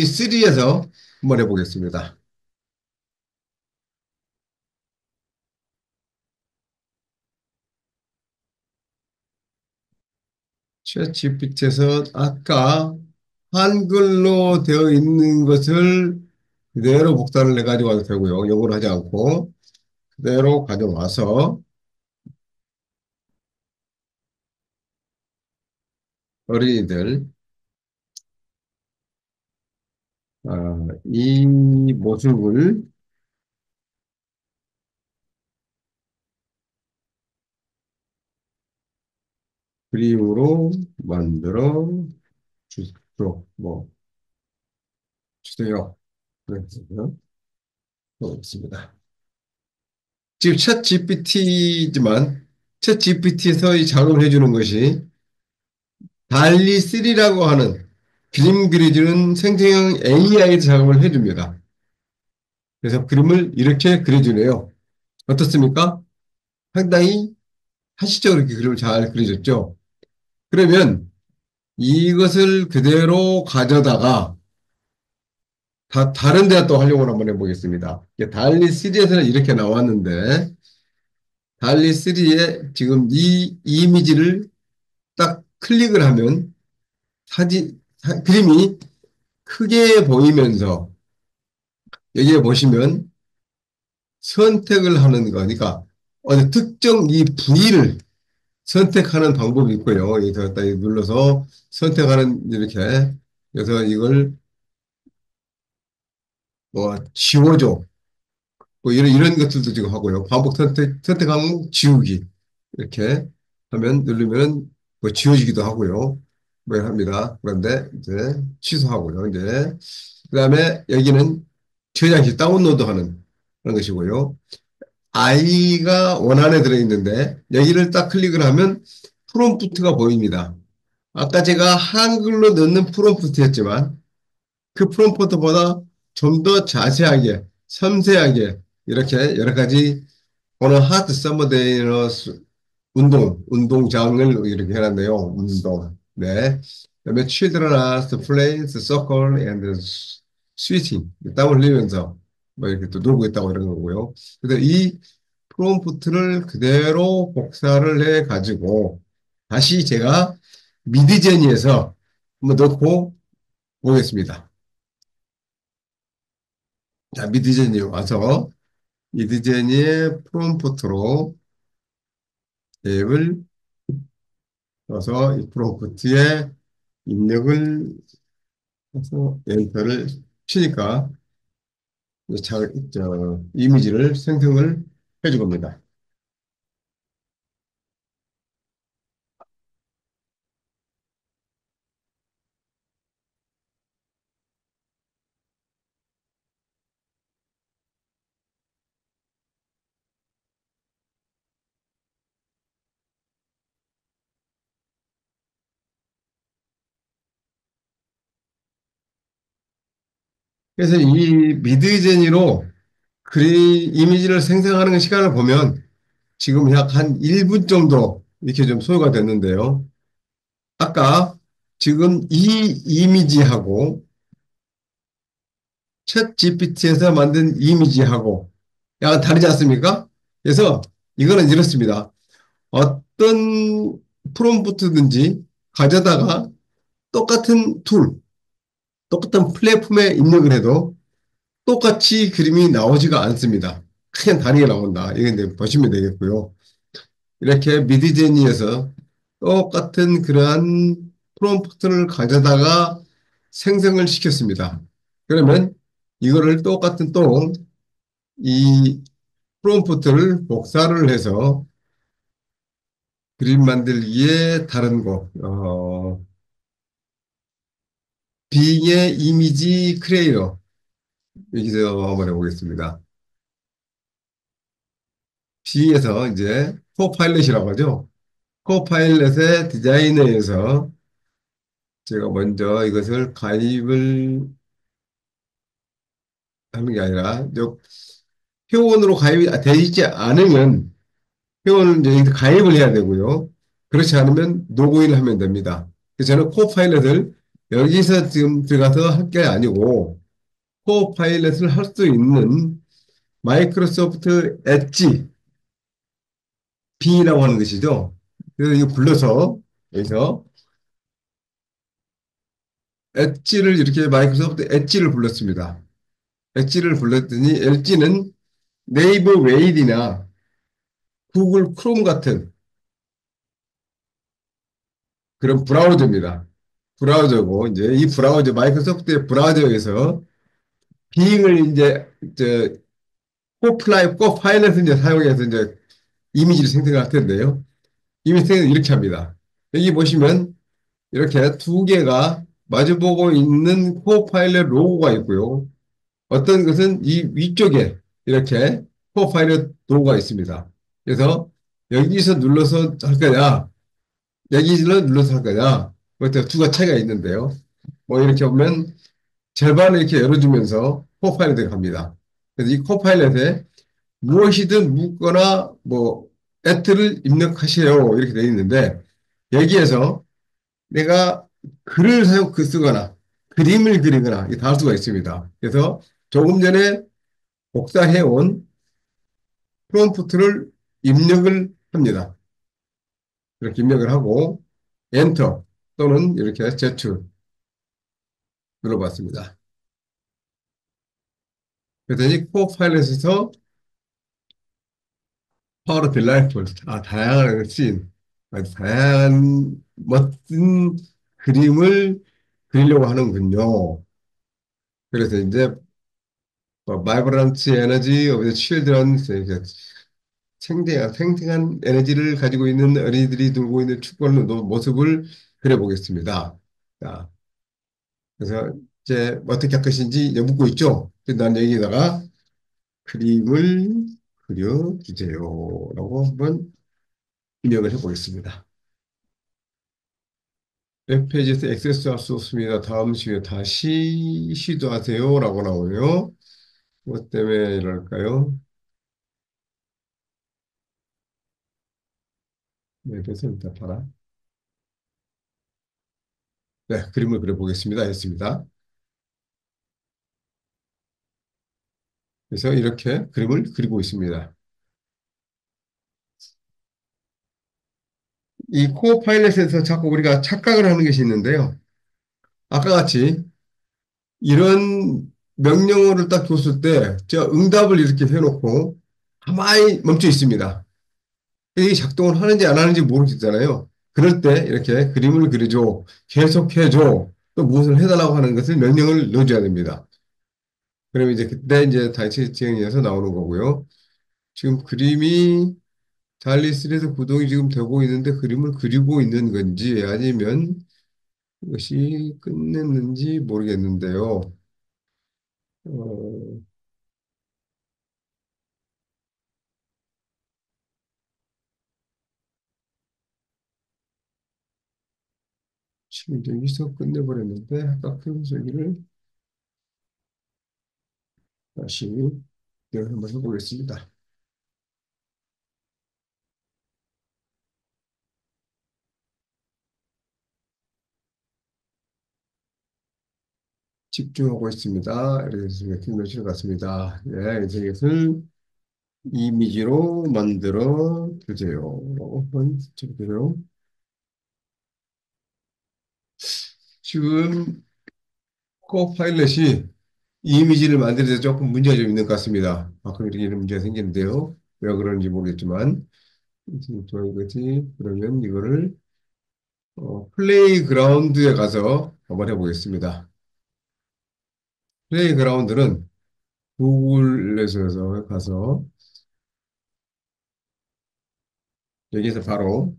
3에서 한번 해보겠습니다. 챗 GPT에서 아까 한글로 되어 있는 것을 그대로 복사를 해가지고 와도 되고요. 요걸 하지 않고 그대로 가져와서 어린이들 이 모습을 그림으로 만들어 주세요. 그래서 있습니다. 지금 챗 GPT지만 챗 GPT에서 이 작업을 해주는 것이 달리 3라고 하는 그림 그려주는 생성형 AI 작업을 해줍니다. 그래서 그림을 이렇게 그려주네요. 어떻습니까? 상당히 하시적으로 이렇게 그림을 잘 그려줬죠. 그러면 이것을 그대로 가져다가 다른 데 또 활용을 한번 해보겠습니다. 달리 3에서는 이렇게 나왔는데, 달리 3에 지금 이 이미지를 딱 클릭을 하면 그림이 크게 보이면서 여기에 보시면 선택을 하는 거니까 어느 특정 이 부위를 선택하는 방법이 있고요. 여기서 딱 눌러서 선택하는 이렇게 그래서 이걸 뭐 지워줘 뭐 이런 것들도 지금 하고요. 반복 선택 항목 지우기 이렇게 하면 누르면 뭐 지워지기도 하고요. 뭐 합니다. 그런데 이제 취소하고요. 이제 그다음에 여기는 저장시 다운로드하는 그런 것이고요. 아이가 원안에 들어있는데 여기를 딱 클릭을 하면 프롬프트가 보입니다. 아까 제가 한글로 넣는 프롬프트였지만 그 프롬프트보다 좀 더 자세하게 섬세하게 이렇게 여러 가지 오늘 하트 서머데이너 운동장을 이렇게 해놨네요. 운동. 네. 그다음에 children are the plays, soccer, and sweating. 땀 흘리면서 뭐 이렇게 또 놀고 있다고 이런 거고요. 그래서 이 프롬프트를 그대로 복사를 해 가지고 다시 제가 미드제니에서 한번 넣고 보겠습니다. 자, 미드제니 와서 미드제니의 프롬프트로 앱을 넣어서 이 프롬프트에 입력을 해서 엔터를 치니까 이미지를 생성을 해줄 겁니다. 그래서 이 미드제니로 이미지를 생성하는 시간을 보면 지금 약 한 1분 정도 이렇게 좀 소요가 됐는데요. 아까 지금 이 이미지하고 챗 GPT에서 만든 이미지하고 약간 다르지 않습니까? 그래서 이거는 이렇습니다. 어떤 프롬프트든지 가져다가 똑같은 똑같은 플랫폼에 입력을 해도 똑같이 그림이 나오지가 않습니다. 크게 다르게 나온다. 이건 이제 보시면 되겠고요. 이렇게 미드제니에서 똑같은 그러한 프롬프트를 가져다가 생성을 시켰습니다. 그러면 이거를 똑같은 또 이 프롬프트를 복사를 해서 그림 만들기에 다른 곳, 빙의 이미지 크리에이터 여기서 한번 해보겠습니다. 빙에서 이제 코파일럿이라고 하죠. 코파일럿의 디자이너에서 제가 먼저 이것을 가입을 하는 게 아니라 회원으로 가입이 돼 있지 않으면 회원을 이제 가입을 해야 되고요. 그렇지 않으면 로그인을 하면 됩니다. 그래서 저는 코파일럿을 여기서 지금 들어가서 할 게 아니고 코파일럿을 할 수 있는 마이크로소프트 엣지 B라고 하는 것이죠. 그래서 이거 불러서 여기서 엣지를 이렇게 마이크로소프트 엣지를 불렀습니다. 엣지를 불렀더니 엣지는 네이버 웨일이나 구글 크롬 같은 그런 브라우저입니다. 브라우저고 이제 이 브라우저 마이크로소프트의 브라우저에서 빙을 이제 저 코파일럿을 이제 사용해서 이제 이미지를 생성할 텐데요. 이미지 생성을 이렇게 합니다. 여기 보시면 이렇게 두 개가 마주보고 있는 코파일럿 로고가 있고요. 어떤 것은 이 위쪽에 이렇게 코파일럿 로고가 있습니다. 그래서 여기서 눌러서 할 거냐, 여기서 눌러서 할 거냐, 그것도 두 가지 차이가 있는데요. 뭐 이렇게 보면 절반을 이렇게 열어주면서 코파일럿에 갑니다. 그래서 이 코파일럿에 무엇이든 묻거나 뭐 애트를 입력하세요 이렇게 되어 있는데 여기에서 내가 글을 쓰거나 그림을 그리거나 이다 수가 있습니다. 그래서 조금 전에 복사해온 프롬프트를 입력을 합니다. 이렇게 입력을 하고 엔터 또는 이렇게 제출 눌러봤습니다. 그랬더니 코파일럿에서 파워 빌라이프 다양한 씬, 아주 다양한 멋진 그림을 그리려고 하는군요. 그래서 이제 바이브런트 에너지 오브 칠드런 생생한 에너지를 가지고 있는 어린이들이 들고 있는 축구하는 모습을 그려보겠습니다. 자, 그래서 이제 어떻게 할 것인지 이제 묻고 있죠. 그래서 난 여기다가 그림을 그려주세요. 라고 한번 입력을 해보겠습니다. 웹페이지에서 액세스할 수 없습니다. 다음 시간에 다시 시도하세요. 라고 나오네요. 뭐 때문에 이럴까요? 네, 그래서 일단 봐라. 네, 그림을 그려보겠습니다. 했습니다. 그래서 이렇게 그림을 그리고 있습니다. 이 코어 파일럿에서 자꾸 우리가 착각을 하는 것이 있는데요. 아까 같이 이런 명령어를 딱 줬을 때, 저 응답을 이렇게 해놓고 가만히 멈춰 있습니다. 이게 작동을 하는지 안 하는지 모르겠잖아요. 그럴 때 이렇게 그림을 그려줘, 계속해줘, 또 무엇을 해달라고 하는 것을 명령을 넣어줘야 됩니다. 그러면 이제 그때 이제 단체 지형에서 나오는 거고요. 지금 그림이 달리스에서 구동이 지금 되고 있는데 그림을 그리고 있는 건지 아니면 이것이 끝냈는지 모르겠는데요. 어, 지금 여기서 끝내버렸는데 아까 그 저기를 다시 한번 해보겠습니다. 집중하고 있습니다. 이래서 김명실 같습니다. 예, 그래서 이것을 이미지로 만들어 주세요. 한번 쳐볼게요. 지금 코파일럿이 이 이미지를 만드는 데 조금 문제가 좀 있는 것 같습니다. 가끔 이렇게 이런 문제가 생기는데요. 왜 그런지 모르겠지만. 이거지. 그러면 이거를 플레이그라운드에 가서 한번 해보겠습니다. 플레이그라운드는 구글에서 가서 여기서 바로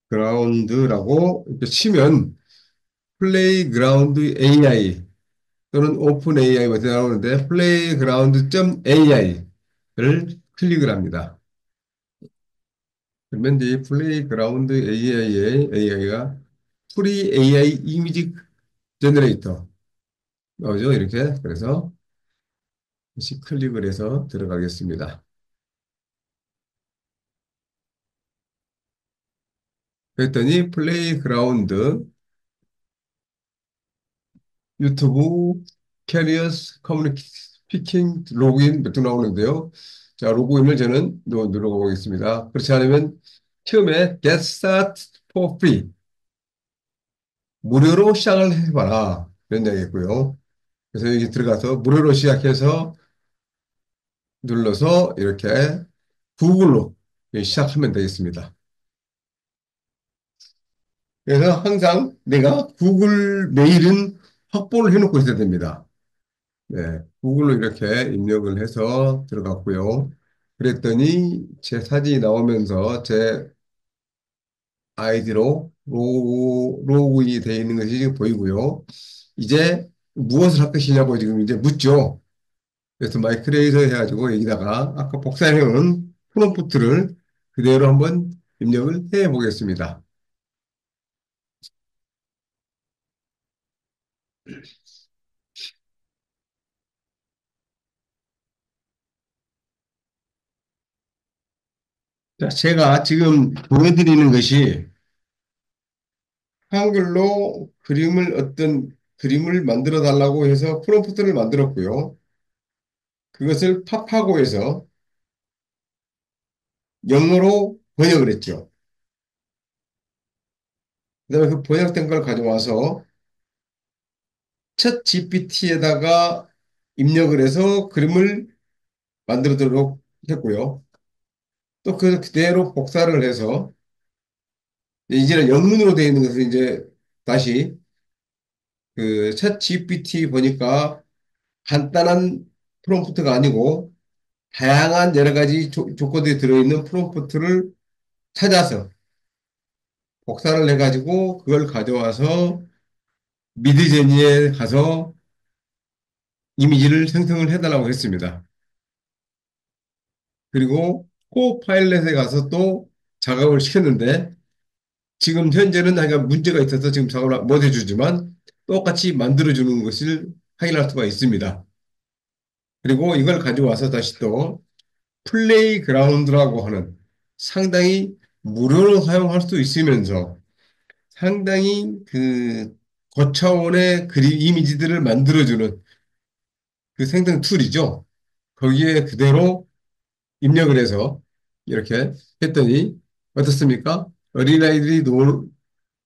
플레이그라운드라고 이렇게 치면 플레이그라운드 AI 또는 오픈 AI 같은 나오는데 playground.ai를 클릭을 합니다. 그러면 이 플레이그라운드 AI가 프리 AI 이미지 제너레이터 나오죠. 이렇게. 그래서 다시 클릭을 해서 들어가겠습니다. 그랬더니 플레이그라운드 유튜브 캐리어스 커뮤니티 스피킹 로그인 몇 개 나오는데요. 자, 로그인을 저는 누르고 보겠습니다. 그렇지 않으면 처음에 Get Start for Free 무료로 시작을 해봐라 이런 이야기겠고요. 그래서 여기 들어가서 무료로 시작해서 눌러서 이렇게 구글로 시작하면 되겠습니다. 그래서 항상 내가 구글 메일은 확보를 해놓고 있어야 됩니다. 네, 구글로 이렇게 입력을 해서 들어갔고요. 그랬더니 제 사진이 나오면서 제 아이디로 로그인이 되어 있는 것이 지금 보이고요. 이제 무엇을 할 것이냐고 지금 이제 묻죠. 그래서 마이크레이저 해가지고 여기다가 아까 복사해놓은 프롬프트를 그대로 한번 입력을 해 보겠습니다. 자, 제가 지금 보여드리는 것이 한글로 어떤 그림을 만들어 달라고 해서 프롬프트를 만들었고요. 그것을 팝하고에서 영어로 번역을 했죠. 그다음에 그 번역된 걸 가져와서 챗 GPT에다가 입력을 해서 그림을 만들도록 했고요. 또 그대로 복사를 해서 이제는 영문으로 되어 있는 것을 이제 다시 그 챗 GPT 보니까 간단한 프롬프트가 아니고 다양한 여러 가지 조건들이 들어있는 프롬프트를 찾아서 복사를 해가지고 그걸 가져와서 미드제니에 가서 이미지를 생성을 해달라고 했습니다. 그리고 코파일럿에 가서 또 작업을 시켰는데 지금 현재는 약간 문제가 있어서 지금 작업을 못 해주지만 똑같이 만들어주는 것을 확인할 수가 있습니다. 그리고 이걸 가져와서 다시 또 플레이그라운드라고 하는 상당히 무료로 사용할 수 있으면서 상당히 그 고차원의 그림 이미지들을 만들어주는 그 생성 툴이죠. 거기에 그대로 입력을 해서 이렇게 했더니 어떻습니까? 어린아이들이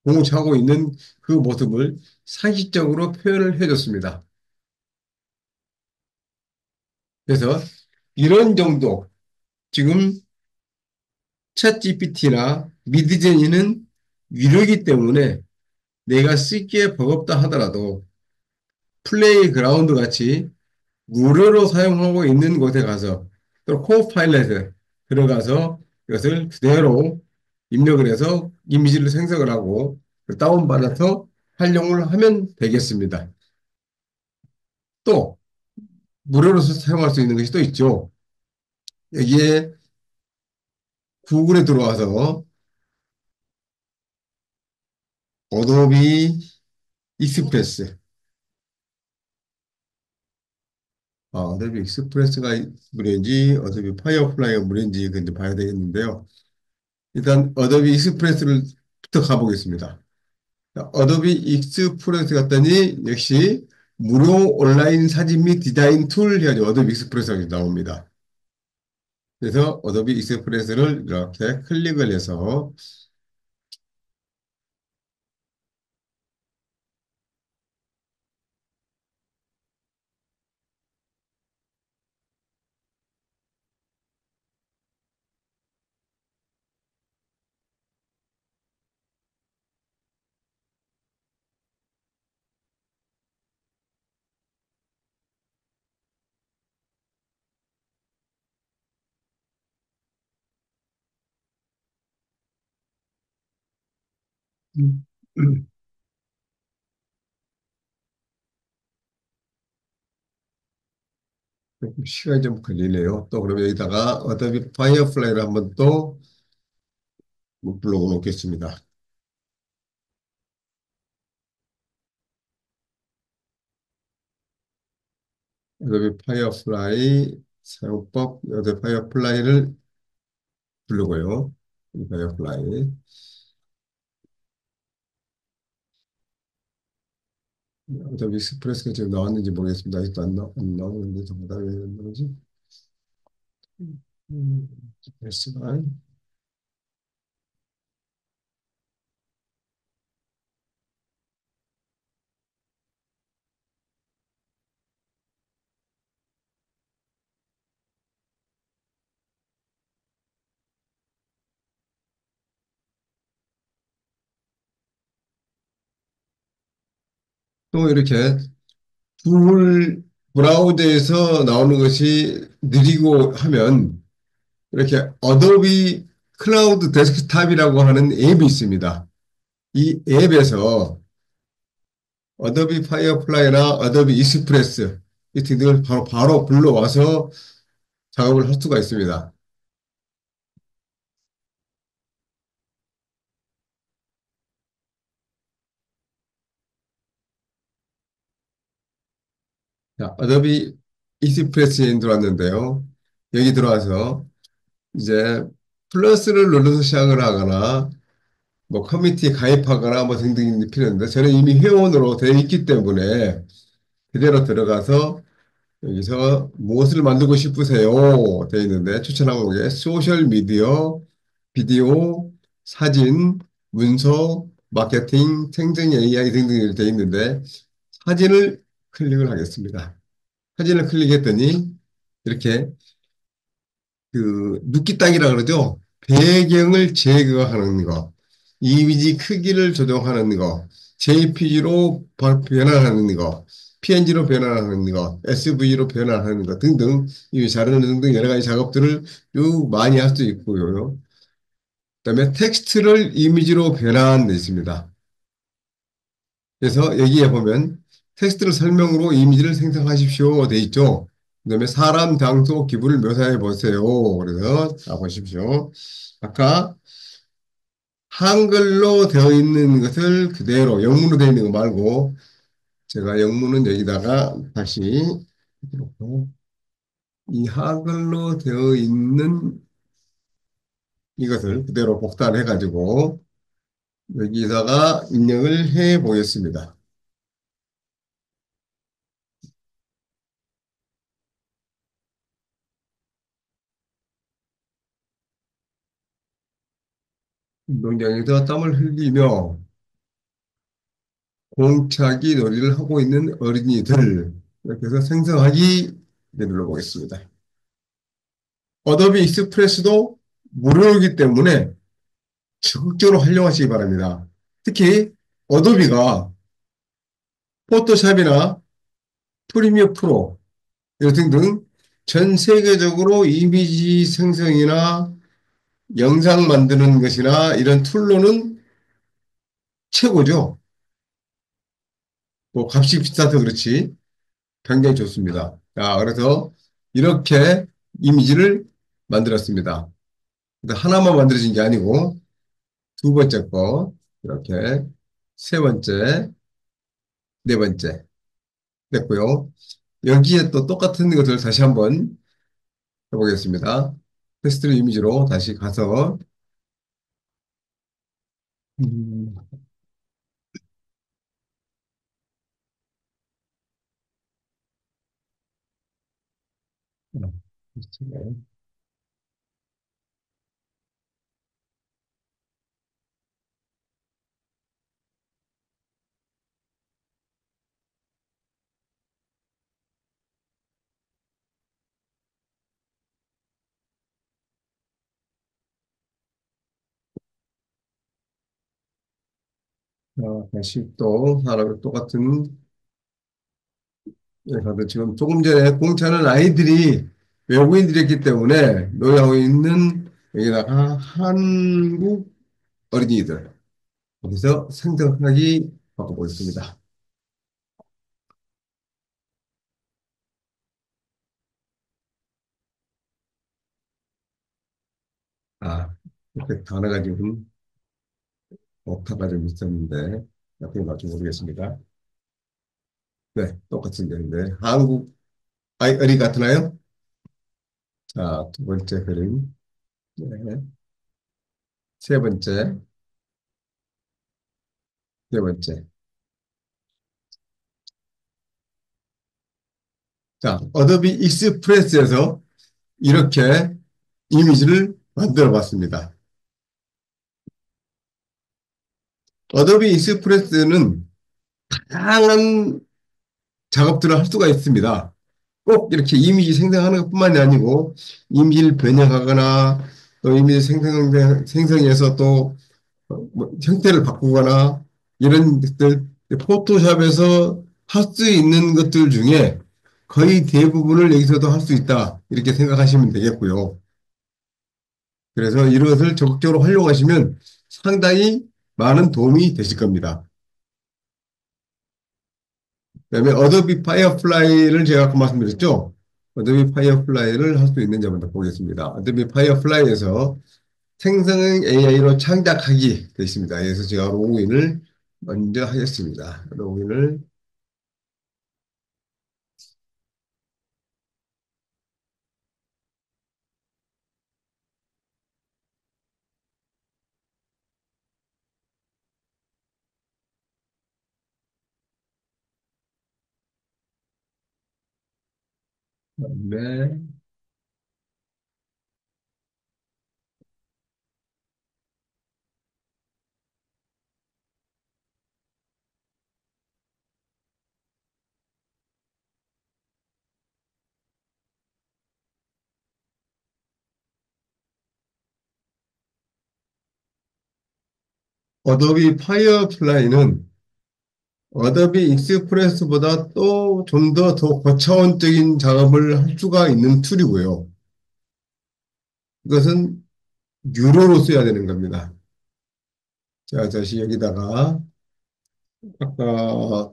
공부하고 있는 그 모습을 상식적으로 표현을 해줬습니다. 그래서 이런 정도 지금 챗 GPT나 미드제니는 유료이기 때문에 내가 쓰기에 버겁다 하더라도 플레이그라운드 같이 무료로 사용하고 있는 곳에 가서 또 코파일럿에 들어가서 이것을 그대로 입력을 해서 이미지를 생성을 하고 다운받아서 활용을 하면 되겠습니다. 또 무료로 사용할 수 있는 것이 또 있죠. 여기에 구글에 들어와서 어도비 익스프레스, 어도비 익스프레스가 무료인지 어도비 파이어플라이가 무료인지 근데 봐야 되겠는데요. 일단 어도비 익스프레스를부터 가보겠습니다. 어도비 익스프레스 갔더니 역시 무료 온라인 사진 및 디자인 툴 해가지고 어도비 익스프레스가 나옵니다. 그래서 어도비 익스프레스를 이렇게 클릭을 해서 음, 조금 시간이 좀 걸리네요. 또 그러면 여기다가 어도비 파이어플라이를 한번 또 불러 놓겠습니다. 어도비 파이어플라이 사용법, 어도비 파이어플라이를 부르고요. 이 파이어플라이. 어도비 익스프레스가 지금 나왔는지 모르겠습니다. 아직도 안 나오는데 정답이 왜 그러지? 익스프레스가 또 이렇게 구글 브라우저에서 나오는 것이 느리고 하면 이렇게 어도비 클라우드 데스크탑이라고 하는 앱이 있습니다. 이 앱에서 어도비 파이어플라이나 어도비 익스프레스 이 등등을 바로 불러와서 작업을 할 수가 있습니다. 자, 어도비 익스프레스에 들어왔는데요. 여기 들어와서 이제 플러스를 눌러서 시작을 하거나 뭐 커뮤니티에 가입하거나 뭐 등등이 필요한데 저는 이미 회원으로 되어 있기 때문에 그대로 들어가서 여기서 무엇을 만들고 싶으세요? 되어 있는데 추천 항목에 소셜 미디어, 비디오, 사진, 문서, 마케팅, 생성 AI 등등이 되어 있는데 사진을 클릭을 하겠습니다. 사진을 클릭했더니 이렇게 그 눕기땅이라 그러죠. 배경을 제거하는 거, 이미지 크기를 조정하는 거, JPG로 변환하는 거, PNG로 변환하는 거, SV로 변환하는 거 등등 이 자르는 등등 여러 가지 작업들을 쭉 많이 할 수 있고요. 그다음에 텍스트를 이미지로 변환돼 있습니다. 그래서 여기에 보면 텍스트를 설명으로 이미지를 생성하십시오 돼 있죠. 그다음에 사람, 장소, 기분을 묘사해 보세요. 그래서 자 보십시오. 아까 한글로 되어 있는 것을 그대로 영문으로 되어 있는 거 말고 제가 영문은 여기다가 다시 이렇게 이 한글로 되어 있는 이것을 그대로 복사를 해가지고 여기다가 입력을 해 보겠습니다. 운동장에서 땀을 흘리며 공차기 놀이를 하고 있는 어린이들 이렇게 해서 생성하기 눌러보겠습니다. 어도비 익스프레스도 무료이기 때문에 적극적으로 활용하시기 바랍니다. 특히 어도비가 포토샵이나 프리미어 프로 등등 전 세계적으로 이미지 생성이나 영상 만드는 것이나 이런 툴로는 최고죠. 뭐 값이 비싸서 그렇지 굉장히 좋습니다. 자, 그래서 이렇게 이미지를 만들었습니다. 근데 하나만 만들어진 게 아니고 두 번째 거 이렇게 세 번째, 네 번째 됐고요. 여기에 또 똑같은 것을 다시 한번 해보겠습니다. 테스트 이미지로 다시 가서 음, 다시 또 하나 똑같은 다들 지금 조금 전에 공차는 아이들이 외국인들이었기 때문에 노래하고 있는 여기다가 한국 어린이들 여기서 생성하기 바꿔보겠습니다. 이렇게 단어가 지금 오타가 좀 있었는데 어떻게 맞지 모르겠습니다. 네, 똑같은 데인데 한국 어린이 같나요? 자, 두 번째 그림. 네, 세 번째, 네 번째. 자, 어도비 익스프레스에서 이렇게 이미지를 만들어 봤습니다. 어도비 익스프레스는 다양한 작업들을 할 수가 있습니다. 꼭 이렇게 이미지 생성하는 것뿐만이 아니고 이미지를 변형하거나 또 이미지 생성해서 또 뭐 형태를 바꾸거나 이런 것들 포토샵에서 할 수 있는 것들 중에 거의 대부분을 여기서도 할 수 있다 이렇게 생각하시면 되겠고요. 그래서 이것을 적극적으로 활용하시면 상당히 많은 도움이 되실 겁니다. 그다음에 어도비 파이어플라이를 제가 아까 말씀드렸죠. 어도비 파이어플라이를 할 수 있는지 한번 보겠습니다. 어도비 파이어플라이에서 생성 AI로 창작하기 되어 있습니다. 그래서 제가 로그인을 먼저 하겠습니다. 로그인을 네. 어도비 파이어플라이는 어도비 익스프레스보다 또 좀 더 고차원적인 작업을 할 수가 있는 툴이고요. 이것은 유료로 써야 되는 겁니다. 자, 다시 여기다가 아까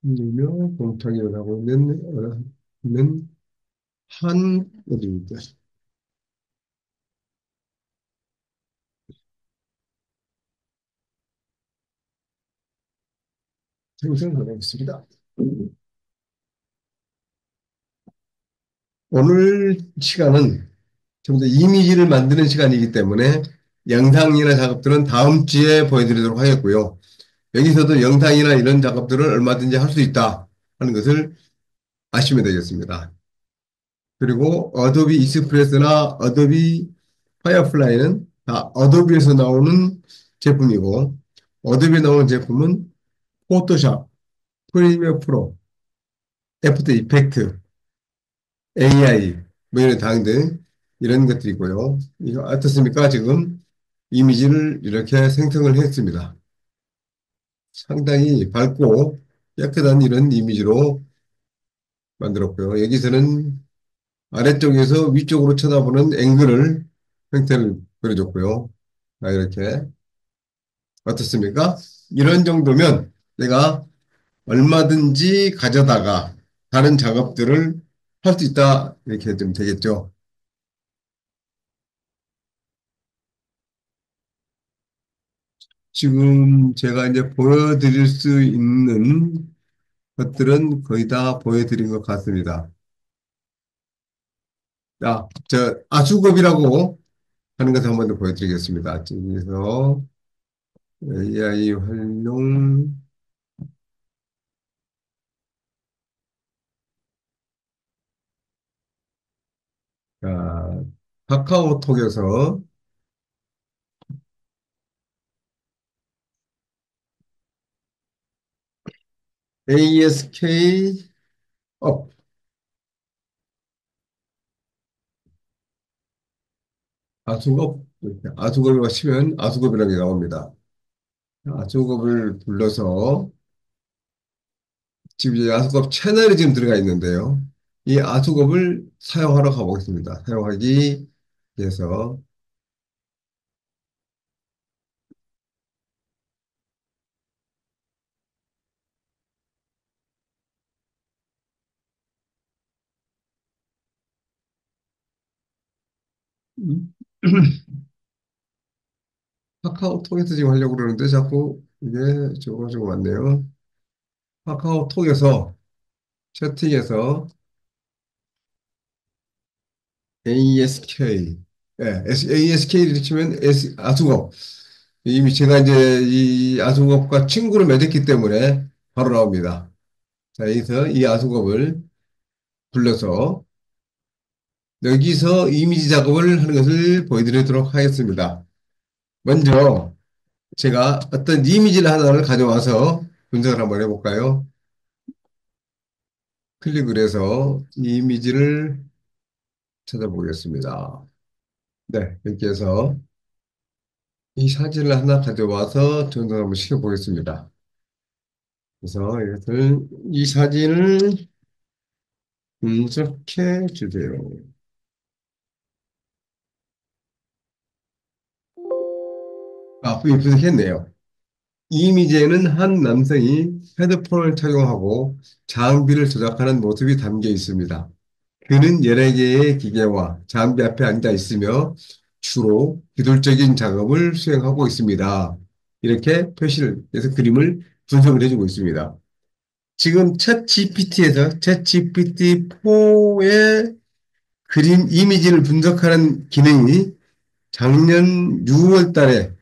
유료 공탁이라고 하고 있는 한 어디입니까? 생성하겠습니다. 오늘 시간은 좀 더 이미지를 만드는 시간이기 때문에 영상이나 작업들은 다음 주에 보여드리도록 하겠고요. 여기서도 영상이나 이런 작업들을 얼마든지 할 수 있다 하는 것을 아시면 되겠습니다. 그리고 어도비 익스프레스나 어도비 파이어플라이는 다 어도비에서 나오는 제품이고 어도비에 나오는 제품은 포토샵, 프리미어 프로, 애프터 이펙트, AI, 뭐 이런 등등 이런 것들이고요. 이거 어떻습니까? 지금 이미지를 이렇게 생성을 했습니다. 상당히 밝고 깨끗한 이런 이미지로 만들었고요. 여기서는 아래쪽에서 위쪽으로 쳐다보는 앵글을 형태를 그려줬고요. 자, 이렇게 어떻습니까? 이런 정도면 내가 얼마든지 가져다가 다른 작업들을 할 수 있다 이렇게 좀 되겠죠. 지금 제가 이제 보여드릴 수 있는 것들은 거의 다 보여드린 것 같습니다. 자, 저 아수겁이라고 하는 것을 한번 더 보여드리겠습니다. 여기서 AI 활용, 자, 카카오톡에서 ASK 업, 아수겁, 이렇게 아수겁을 치면 아수겁이라는 게 나옵니다. 아수겁을 불러서 지금 이제 아수겁 채널이 지금 들어가 있는데요. 이 아수겁을 사용하러 가보겠습니다. 사용하기 위해서 음. 카카오톡에서 지금 하려고 그러는데 자꾸 이게 저거 왔네요. 카카오톡에서 채팅에서 ASK, 예, ASK를 치면 아수겁. 이미 제가 이제 이 아수겁과 친구를 맺었기 때문에 바로 나옵니다. 자, 여기서 이 아수겁을 불러서 여기서 이미지 작업을 하는 것을 보여드리도록 하겠습니다. 먼저 제가 어떤 이미지를 하나를 가져와서 분석을 한번 해볼까요? 클릭을 해서 이 이미지를 찾아보겠습니다. 네, 이렇게 해서 이 사진을 하나 가져와서 전송 한번 시켜보겠습니다. 그래서 이 사진을 분석해 주세요. 아, 분석했네요. 이 이미지에는 한 남성이 헤드폰을 착용하고 장비를 조작하는 모습이 담겨 있습니다. 그는 여러 개의 기계와 장비 앞에 앉아 있으며 주로 기술적인 작업을 수행하고 있습니다. 이렇게 표시를 해서 그림을 분석을 해주고 있습니다. 지금 챗 GPT에서 챗 GPT-4의 그림 이미지를 분석하는 기능이 작년 6월 달에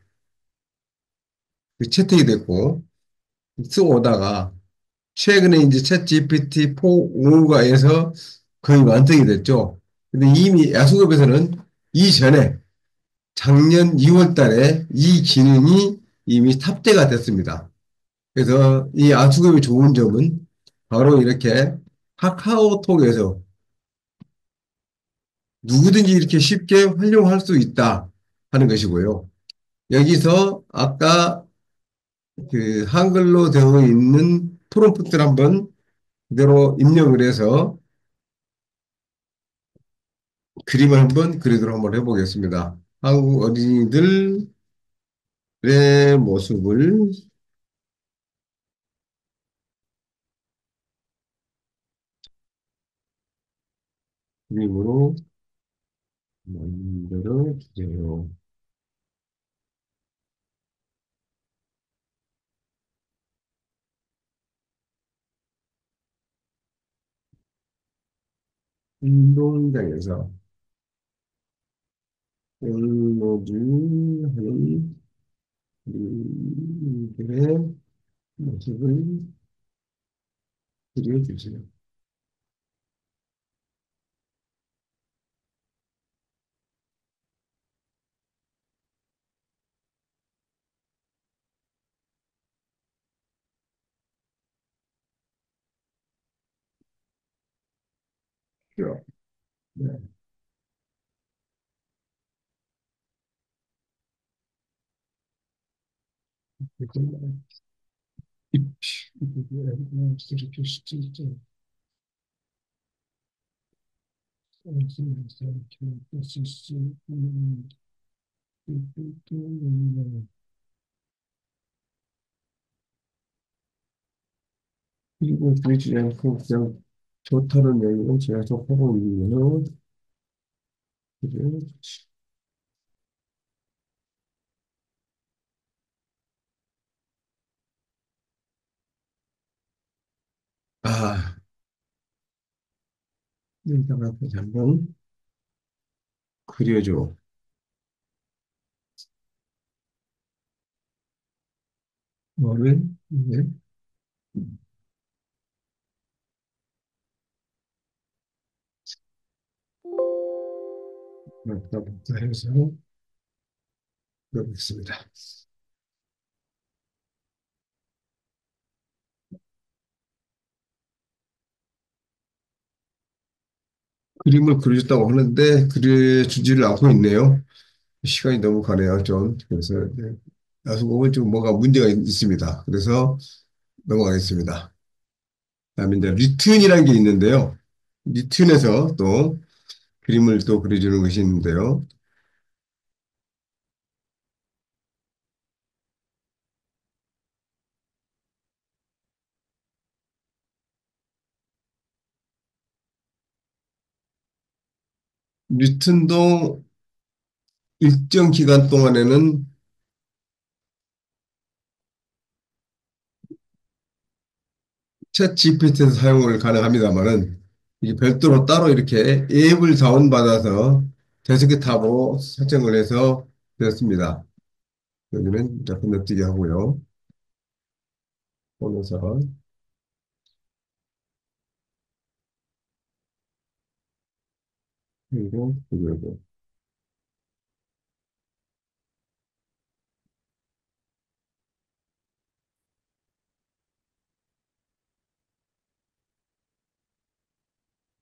채택이 됐고, 쓰고 오다가, 최근에 이제 챗 GPT-4.5가 해서 거의 완성이 됐죠. 근데 이미 야수급에서는 이전에 작년 2월 달에 이 기능이 이미 탑재가 됐습니다. 그래서 이 야수급의 좋은 점은 바로 이렇게 카카오톡에서 누구든지 이렇게 쉽게 활용할 수 있다 하는 것이고요. 여기서 아까 그 한글로 되어 있는 프롬프트를 한번 그대로 입력을 해서 그림을 한번 그리도록 한번 해보겠습니다. 한국 어린이들의 모습을 그림으로 만들어 주세요. 운동장에서 업로드하는 그림들의 모습을 그려주세요. 네. 그리고 그러지 않고 그냥 좋다는 얘기를 계속 하고 있는 그게 아, 여기다가 다시 한번 그려줘. 뭐를 이제 여기다부터 해서 그려보겠습니다. 그림을 그려줬다고 하는데 그려주지를 않고 있네요. 시간이 너무 가네요, 좀. 그래서 야수공은 좀 뭐가 문제가 있습니다. 그래서 넘어가겠습니다. 그다음에 이제 리튼이라는 게 있는데요. 리튼에서 또 그림을 또 그려주는 것이 있는데요. 리튼도 일정 기간 동안에는 챗 GPT에서 사용을 가능합니다만은 이게 별도로 따로 이렇게 앱을 다운받아서 데스크탑으로 설정을 해서 되었습니다. 여기는 이제 건너뛰기 하고요. 보면서 그리고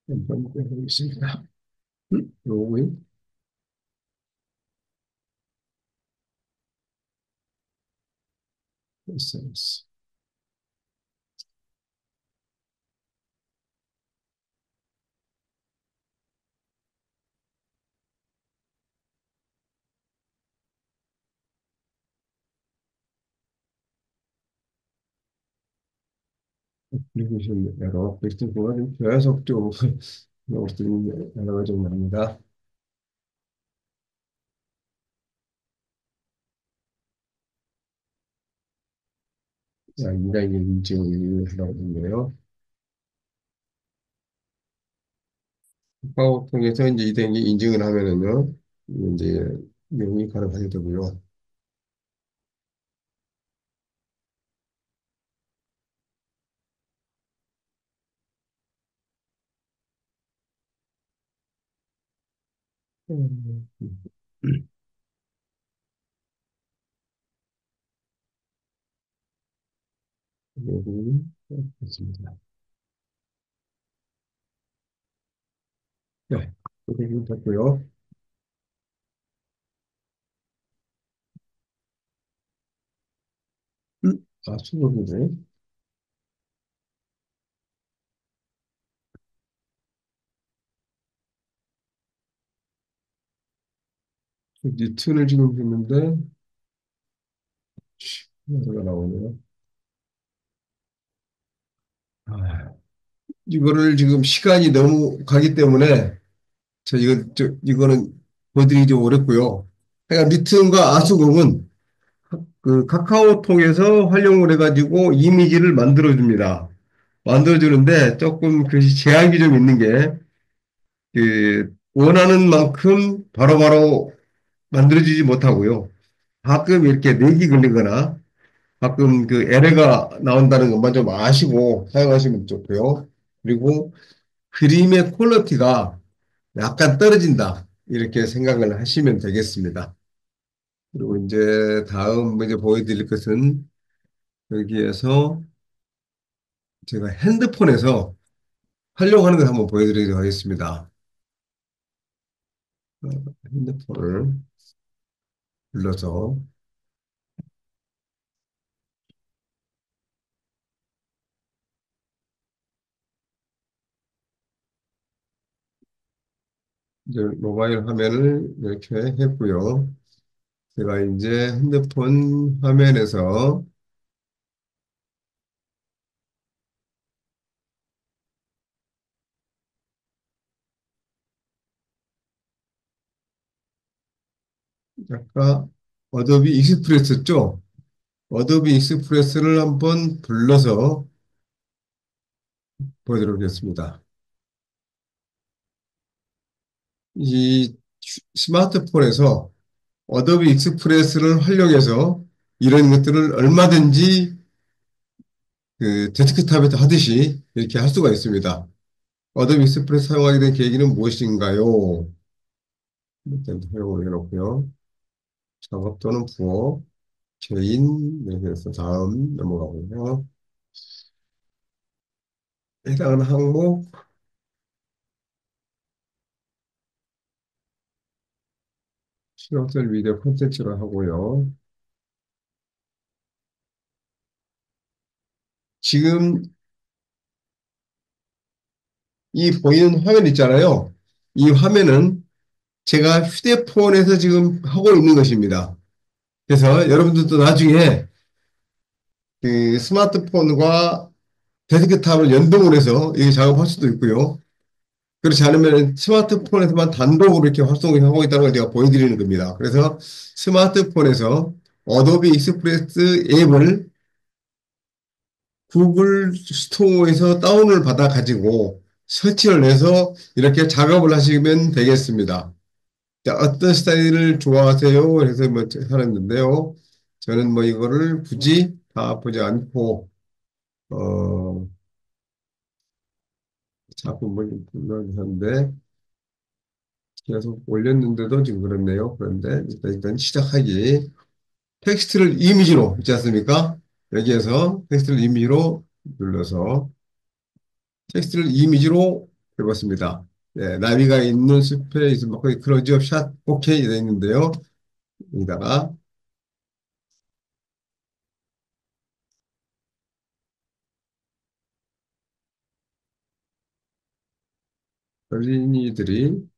한번 해보겠습니다. 로그인, SNS. 애플리케이션 에러, 텍스트가 좀 계속 좀 나올 에러가 좀 납니다. 자, 인간의 인증을 하려고 했는데요. 카카오톡에서 이제 이등이 인증을 하면은요, 이제 이용이 가능하게 되고요. 음, 여기 있습니다. 네, 이렇게 됐고요. 수고인데 니트를 지금 했는데 뭐가 나오네요. 아, 이거를 지금 시간이 너무 가기 때문에 이거는 보여드리기 좀 어렵고요. 그러니까 니트과 아수공은 그 카카오톡에서 활용을 해가지고 이미지를 만들어줍니다. 만들어주는데 조금 그 제약이 좀 있는 게, 원하는 만큼 바로바로 만들어주지 못하고요. 가끔 이렇게 렉이 걸리거나 가끔 그 에러가 나온다는 것만 좀 아시고 사용하시면 좋고요. 그리고 그림의 퀄리티가 약간 떨어진다. 이렇게 생각을 하시면 되겠습니다. 그리고 이제 다음 이제 보여드릴 것은 여기에서 제가 핸드폰에서 활용하는 걸 한번 보여드리도록 하겠습니다. 어, 핸드폰을 불러서 이제 모바일 화면을 이렇게 했고요. 제가 이제 핸드폰 화면에서 아까 어도비 익스프레스죠? 어도비 익스프레스를 한번 불러서 보여드리도록 하겠습니다. 이 스마트폰에서 어도비 익스프레스를 활용해서 이런 것들을 얼마든지 그 데스크탑에서 하듯이 이렇게 할 수가 있습니다. 어도비 익스프레스 사용하게 된 계기는 무엇인가요? 일단 사용을 해놓고요. 작업 또는 부업, 개인, 이렇게 해서 다음 넘어가고요. 해당하는 항목, 실험설 미디어 콘텐츠로 하고요. 지금 이 보이는 화면 있잖아요. 이 화면은 제가 휴대폰에서 지금 하고 있는 것입니다. 그래서 여러분들도 나중에 그 스마트폰과 데스크탑을 연동을 해서 이 작업할 수도 있고요. 그렇지 않으면 스마트폰에서만 단독으로 이렇게 활동을 하고 있다는 걸 제가 보여드리는 겁니다. 그래서 스마트폰에서 어도비 익스프레스 앱을 구글 스토어에서 다운을 받아 가지고 설치를 해서 이렇게 작업을 하시면 되겠습니다. 자, 어떤 스타일을 좋아하세요? 해서 뭐 하는데요. 저는 뭐 이거를 굳이 다 보지 않고 어 자꾸 뭐 불러주셨는데 계속 올렸는데도 지금 그렇네요. 그런데 일단 시작하기 텍스트를 이미지로 있지 않습니까? 여기에서 텍스트를 이미지로 눌러서 텍스트를 이미지로 해봤습니다. 네, 나비가 있는 숲에 있으면 거기 클로즈업 샷 오케이 되어 있는데요. 여기다가 어린이들이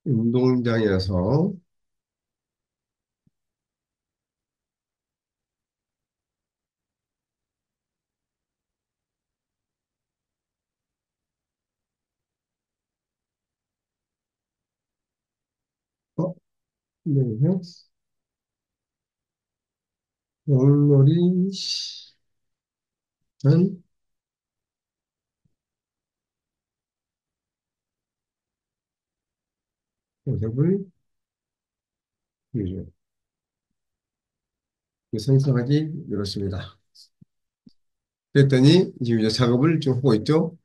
운동장에서 네, 롱놀이 는 모습을 생성하기 이렇습니다. 그랬더니 지금 이제 작업을 좀 하고 있죠.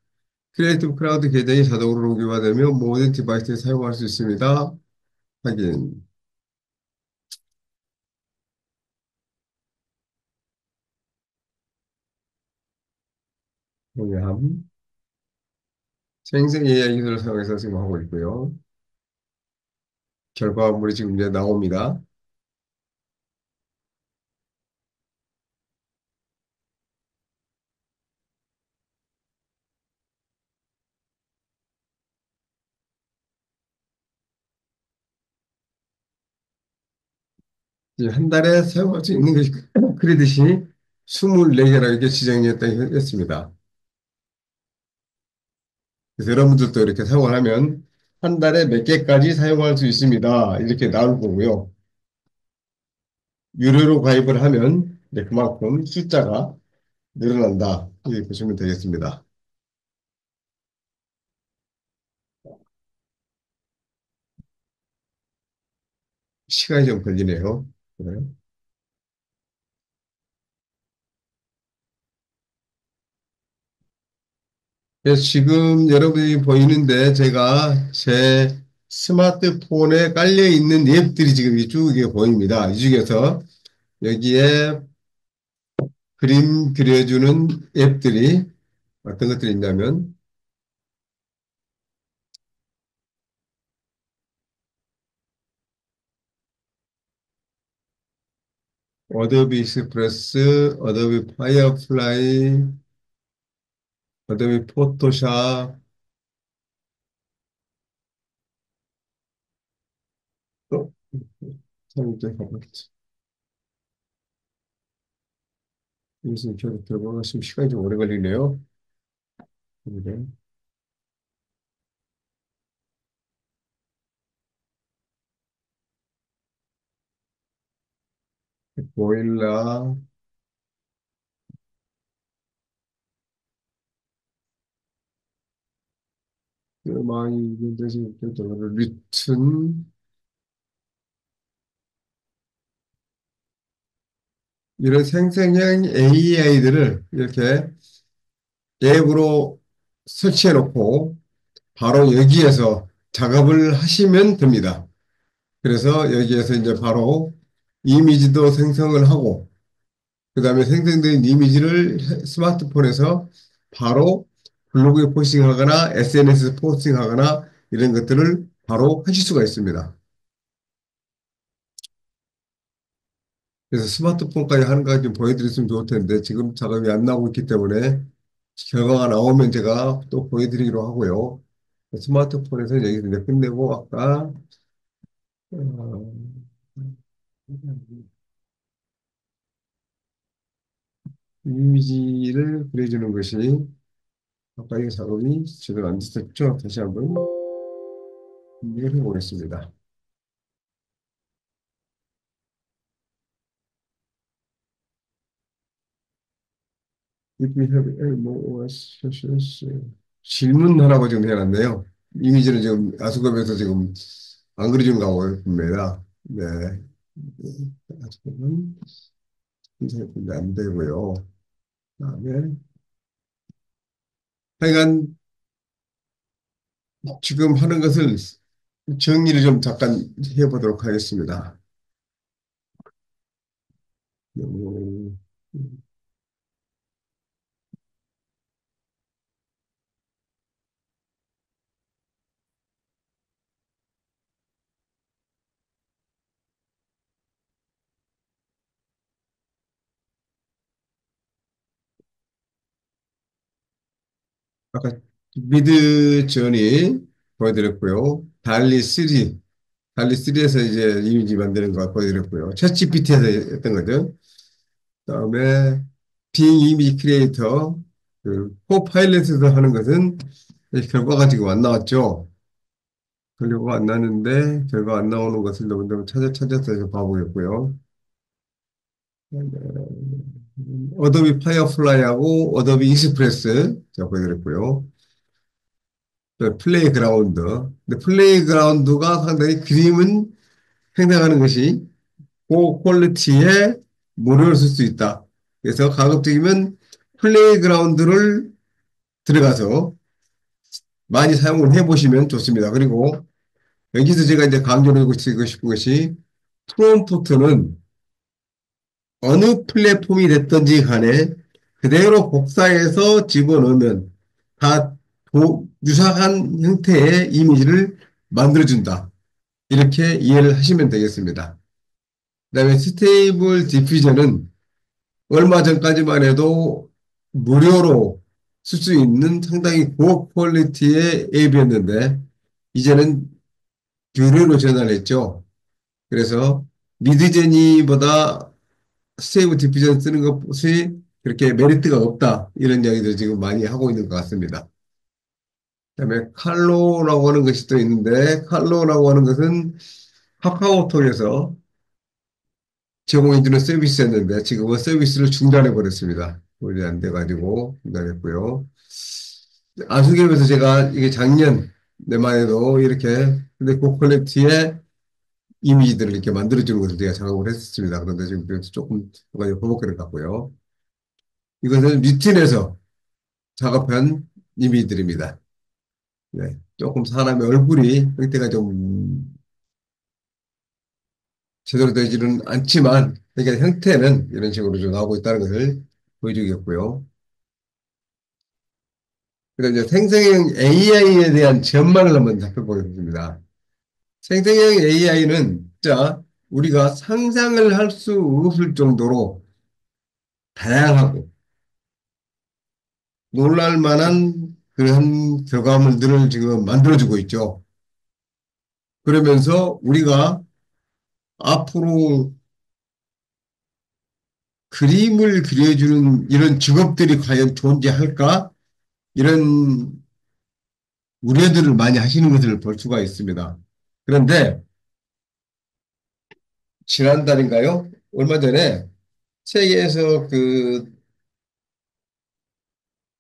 크리에이티브 클라우드 계정이 자동으로 로그인되면 모든 디바이스에 사용할 수 있습니다. 확인. 동의함. 생成AI 기술을 사용해서 지금 하고 있고요. 결과물이 지금 이제 나옵니다. 이제 한 달에 사용할 수 있는 것이 크레딧이 24개라고 이렇게 지정했다고 했습니다. 그래서 여러분들도 이렇게 사용을 하면 한 달에 몇 개까지 사용할 수 있습니다. 이렇게 나올 거고요. 유료로 가입을 하면 이제 그만큼 숫자가 늘어난다. 이렇게 보시면 되겠습니다. 시간이 좀 걸리네요. 그래요. 그래서 지금 여러분이 보이는데 제가 제 스마트폰에 깔려 있는 앱들이 지금 이쪽에 보입니다. 이 중에서 여기에 그림 그려주는 앱들이 어떤 것들이 있냐면 어도비 익스프레스, 어도비 파이어플라이, 어도비 포토샵, 또, 참, 이제 가봤지. 무슨 이렇게 들어가시면 시간이 좀 오래 걸리네요. 네. 보일라, 많이 있는데 지금 리튼, 이런 생성형 AI들을 이렇게 앱으로 설치해 놓고 바로 여기에서 작업을 하시면 됩니다. 그래서 여기에서 이제 바로 이미지도 생성을 하고 그 다음에 생성된 이미지를 스마트폰에서 바로 블로그에 포스팅하거나 SNS에 포스팅하거나 이런 것들을 바로 하실 수가 있습니다. 그래서 스마트폰까지 하는 거 좀 보여드렸으면 좋을 텐데 지금 작업이 안 나오고 있기 때문에 결과가 나오면 제가 또 보여드리기로 하고요. 스마트폰에서 여기서 이제 끝내고 아까 어, 이미지를 그려주는 것이 아까 이 작업이 제대로 안 됐었죠? 다시 한번 준비를 해보겠습니다. If we have any more questions, 질문하라고 지금 해놨네요. 이미지는 지금 아수급에서 지금 안 그려준 거고 봅니다. 네. 아수급은 인쇄분이 안 되고요. 그다음에 하여간 지금 하는 것을 정리를 좀 잠깐 해보도록 하겠습니다. 음, 아까 미드 저니 보여드렸고요. 달리3에서 이제 이미지 만드는 거 보여드렸고요. 챗GPT에서 했던 거죠. 그다음에 빙 이미지 크리에이터, 그 코파일럿에서 하는 것은 결과가 지금 안 나왔죠. 결과가 안 나는데 결과 안 나오는 것을 너무 찾아서 해서 봐보겠고요. 어도비 파이어플라이하고 어도비 익스프레스 제가 보여드렸고요. 또 플레이그라운드. 근데 플레이그라운드가 상당히 그림은 생성하는 것이 고퀄리티의 무료를 쓸 수 있다. 그래서 가급적이면 플레이그라운드를 들어가서 많이 사용을 해보시면 좋습니다. 그리고 여기서 제가 이제 강조를 하고 싶은 것이 프롬프트는 어느 플랫폼이 됐든지 간에 그대로 복사해서 집어넣으면 다 유사한 형태의 이미지를 만들어준다. 이렇게 이해를 하시면 되겠습니다. 그다음에 스테이블 디퓨전은 얼마 전까지만 해도 무료로 쓸 수 있는 상당히 고퀄리티의 앱이었는데 이제는 유료로 전환했죠. 그래서 미드제니보다 스테이블 디퓨전 쓰는 것이 그렇게 메리트가 없다. 이런 이야기들 지금 많이 하고 있는 것 같습니다. 그다음에 칼로라고 하는 것이 또 있는데 칼로라고 하는 것은 카카오톡에서 제공해주는 서비스였는데 지금은 서비스를 중단해 버렸습니다. 돈이 안 돼가지고 중단했고요. 아수개에서 제가 이게 작년 내만 해도 이렇게 근데 고퀄리티의 이미지들을 이렇게 만들어주는 것을 제가 작업을 했었습니다. 그런데 지금 그래서 조금 버벅거려 같고요. 이것은 리틴에서 작업한 이미지들입니다. 네, 조금 사람의 얼굴이 형태가 좀 제대로 되지는 않지만 그러니까 형태는 이런 식으로 좀 나오고 있다는 것을 보여주겠고요. 그다음 이제 생성형 AI에 대한 전망을 한번 살펴보겠습니다. 생성형 AI는 진짜 우리가 상상을 할 수 없을 정도로 다양하고 놀랄 만한 그런 결과물들을 지금 만들어주고 있죠. 그러면서 우리가 앞으로 그림을 그려주는 이런 직업들이 과연 존재할까? 이런 우려들을 많이 하시는 것을 볼 수가 있습니다. 그런데 지난달인가요? 얼마 전에 세계에서 그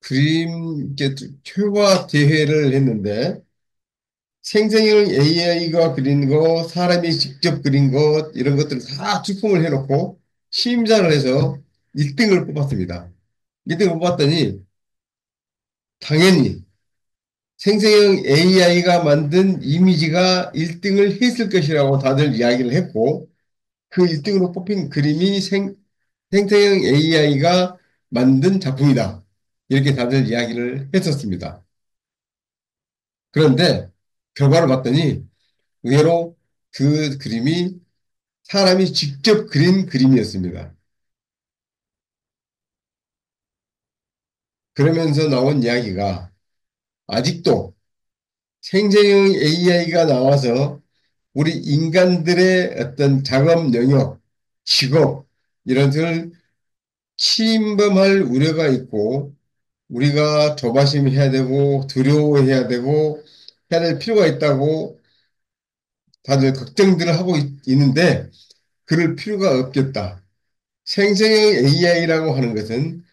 그림 표화 대회를 했는데 생성형 AI가 그린 거, 사람이 직접 그린 것 이런 것들을 다 출품을 해놓고 심사를 해서 1등을 뽑았습니다. 1등을 뽑았더니 당연히 생성형 AI가 만든 이미지가 1등을 했을 것이라고 다들 이야기를 했고 그 1등으로 뽑힌 그림이 생성형 AI가 만든 작품이다. 이렇게 다들 이야기를 했었습니다. 그런데 결과를 봤더니 의외로 그 그림이 사람이 직접 그린 그림이었습니다. 그러면서 나온 이야기가 아직도 생성형 AI가 나와서 우리 인간들의 어떤 작업 영역, 직업 이런 것을 침범할 우려가 있고 우리가 조바심해야 되고 두려워해야 되고 해야 될 필요가 있다고 다들 걱정들을 하고 있는데 그럴 필요가 없겠다. 생성형 AI라고 하는 것은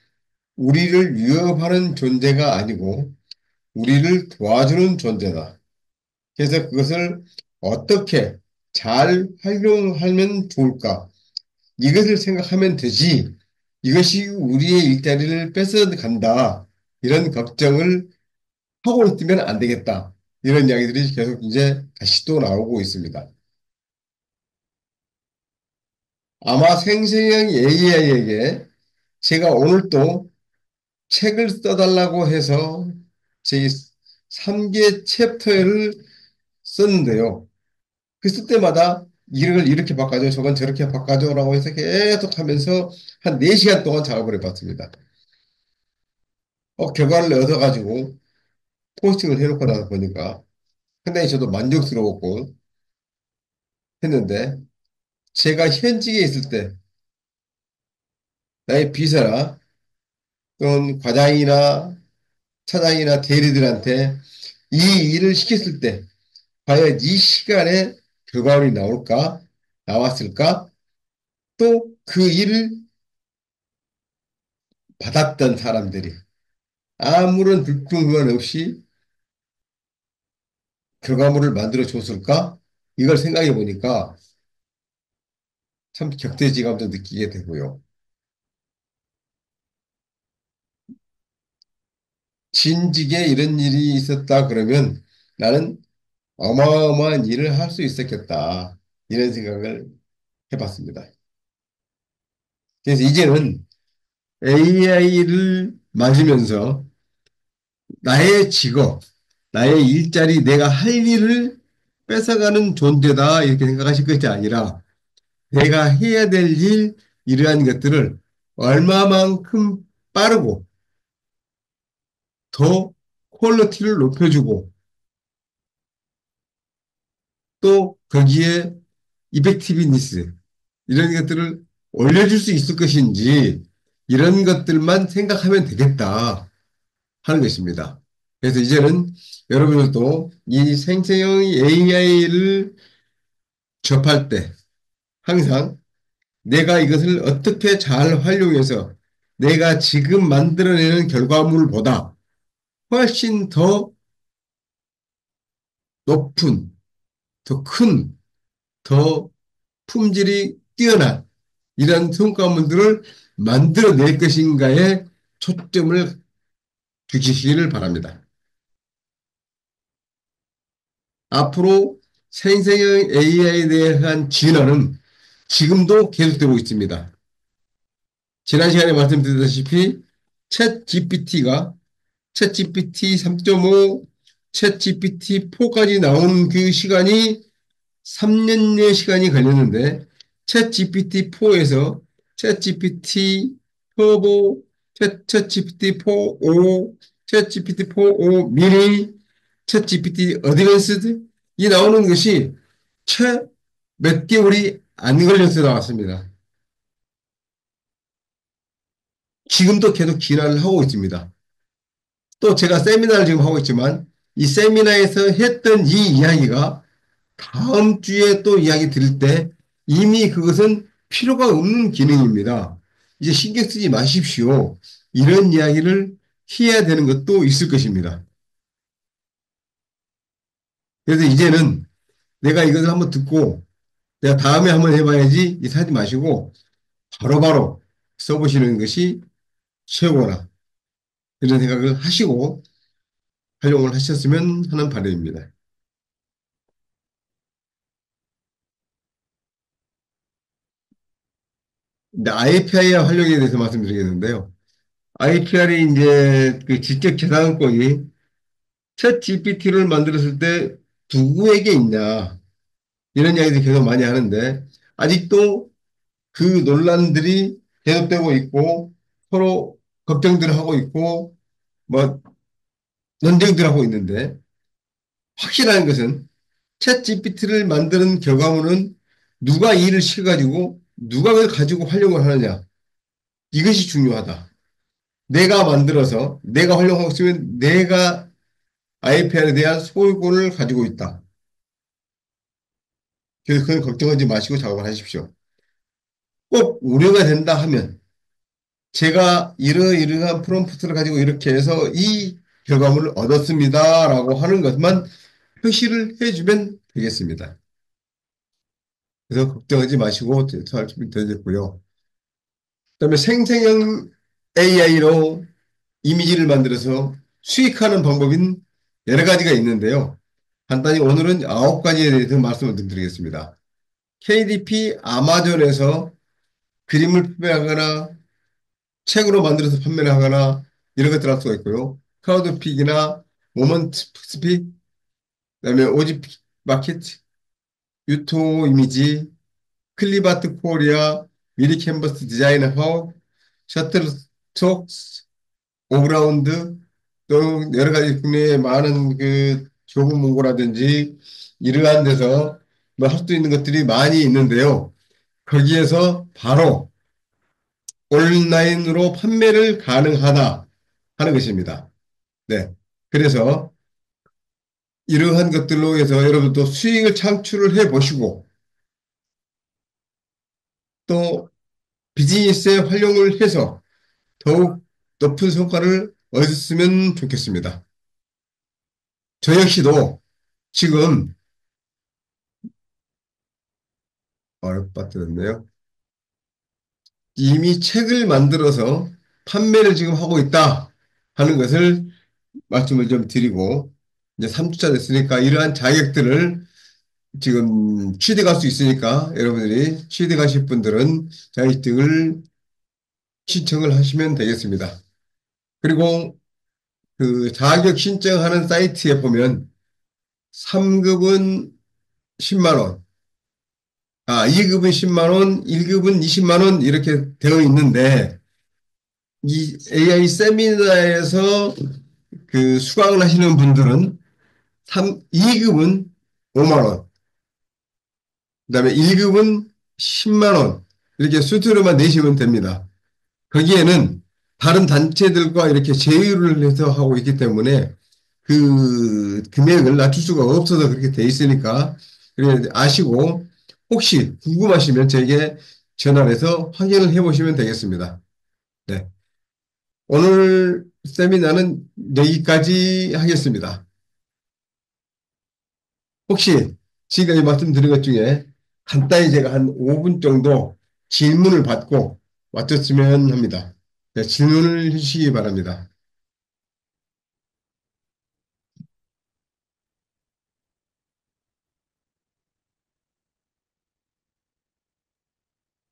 우리를 위협하는 존재가 아니고 우리를 도와주는 존재다. 그래서 그것을 어떻게 잘 활용하면 좋을까? 이것을 생각하면 되지. 이것이 우리의 일자리를 뺏어간다. 이런 걱정을 하고 있으면 안 되겠다. 이런 이야기들이 계속 이제 다시 또 나오고 있습니다. 아마 생성형 AI에게 제가 오늘 또 책을 써달라고 해서 제 3개 챕터를 썼는데요. 그 쓸 때마다 이걸 이렇게 바꿔줘, 저건 저렇게 바꿔줘라고 해서 계속 하면서 한 4시간 동안 작업을 해봤습니다. 결과를 얻어가지고 포스팅을 해놓고 나서 보니까 상당히 저도 만족스러웠고 했는데 제가 현직에 있을 때 나의 비서나 또는 과장이나 차장이나 대리들한테 이 일을 시켰을 때 과연 이 시간에 결과물이 나올까? 나왔을까? 또 그 일을 받았던 사람들이 아무런 불평불만 없이 결과물을 만들어 줬을까? 이걸 생각해 보니까 참 격세지감도 느끼게 되고요. 진직에 이런 일이 있었다 그러면 나는 어마어마한 일을 할 수 있었겠다. 이런 생각을 해봤습니다. 그래서 이제는 AI를 맞으면서 나의 직업, 나의 일자리, 내가 할 일을 뺏어가는 존재다. 이렇게 생각하실 것이 아니라 내가 해야 될 일, 이러한 것들을 얼마만큼 빠르고 더 퀄리티를 높여주고 또 거기에 이펙티비니스 이런 것들을 올려줄 수 있을 것인지 이런 것들만 생각하면 되겠다 하는 것입니다. 그래서 이제는 여러분들도 이 생成AI를 접할 때 항상 내가 이것을 어떻게 잘 활용해서 내가 지금 만들어내는 결과물보다 훨씬 더 높은, 더 큰, 더 품질이 뛰어난 이런 성과물들을 만들어낼 것인가에 초점을 두시기를 바랍니다. 앞으로 생성형 AI에 대한 진화는 지금도 계속되고 있습니다. 지난 시간에 말씀드렸다시피 챗 GPT가 챗 GPT 3.5, 챗 GPT 4까지 나온 그 시간이 3년의 시간이 걸렸는데 챗 GPT-4에서 챗 GPT 터보, 챗 GPT 4.5, 챗 GPT 4.5 미니, 챗 GPT 어드밴스드 이 나오는 것이 채 몇 개월이 안 걸려서 나왔습니다. 지금도 계속 진화를 하고 있습니다. 또 제가 세미나를 지금 하고 있지만 이 세미나에서 했던 이 이야기가 다음 주에 또 이야기 드릴 때 이미 그것은 필요가 없는 기능입니다. 이제 신경 쓰지 마십시오. 이런 이야기를 해야 되는 것도 있을 것입니다. 그래서 이제는 내가 이것을 한번 듣고 내가 다음에 한번 해봐야지 이 사지 마시고 바로바로 써보시는 것이 최고라. 이런 생각을 하시고 활용을 하셨으면 하는 바람입니다. 근데 IPI와 활용에 대해서 말씀드리겠는데요. IPR이 이제 그 지적 재산권이 챗 GPT를 만들었을 때 누구에게 있냐 이런 이야기들 계속 많이 하는데 아직도 그 논란들이 계속되고 있고 서로 걱정들을 하고 있고 뭐 논쟁들 하고 있는데 확실한 것은 챗 GPT를 만드는 결과물은 누가 이 일을 시켜가지고 누가 그걸 가지고 활용을 하느냐 이것이 중요하다. 내가 만들어서 내가 활용하고 있으면 내가 IPR에 대한 소유권을 가지고 있다. 그래서 그건 걱정하지 마시고 작업을 하십시오. 꼭 우려가 된다 하면 제가 이러이러한 프롬프트를 가지고 이렇게 해서 이 결과물을 얻었습니다라고 하는 것만 표시를 해주면 되겠습니다. 그래서 걱정하지 마시고 말씀을 드리겠고요. 그다음에 생成AI로 이미지를 만들어서 수익하는 방법인 여러 가지가 있는데요. 간단히 오늘은 9가지에 대해서 말씀을 드리겠습니다. KDP 아마존에서 그림을 판매하거나 책으로 만들어서 판매를 하거나 이런 것들 할 수가 있고요. 크라우드픽이나 모먼트 스픽, 그다음에 오지 마켓, 유토 이미지, 클리바트 코리아, 미리 캔버스 디자인 하우, 셔틀톡, 오브라운드, 또 여러 가지 국내에 많은 그 교보 문고라든지 이러한 데서 뭐 할 수 있는 것들이 많이 있는데요. 거기에서 바로 온라인으로 판매를 가능하다 하는 것입니다. 네. 그래서 이러한 것들로 해서 여러분도 수익을 창출을 해 보시고 또 비즈니스에 활용을 해서 더욱 높은 성과를 얻었으면 좋겠습니다. 저 역시도 지금 빠뜨렸네요. 이미 책을 만들어서 판매를 지금 하고 있다 하는 것을 말씀을 좀 드리고 이제 3주차 됐으니까 이러한 자격들을 지금 취득할 수 있으니까 여러분들이 취득하실 분들은 자격증을 신청을 하시면 되겠습니다. 그리고 그 자격 신청하는 사이트에 보면 3급은 10만 원, 2급은 10만 원, 1급은 20만 원 이렇게 되어 있는데 이 AI 세미나에서 그 수강을 하시는 분들은 2급은 5만 원, 그다음에 1급은 10만 원 이렇게 수수료만 내시면 됩니다. 거기에는 다른 단체들과 이렇게 제휴를 해서 하고 있기 때문에 그 금액을 낮출 수가 없어서 그렇게 돼 있으니까 그래 아시고 혹시 궁금하시면 저에게 전화를 해서 확인을 해보시면 되겠습니다. 네. 오늘 세미나는 여기까지 하겠습니다. 혹시 지금까지 말씀드린 것 중에 간단히 제가 한 5분 정도 질문을 받고 맞췄으면 합니다. 네, 질문을 해주시기 바랍니다.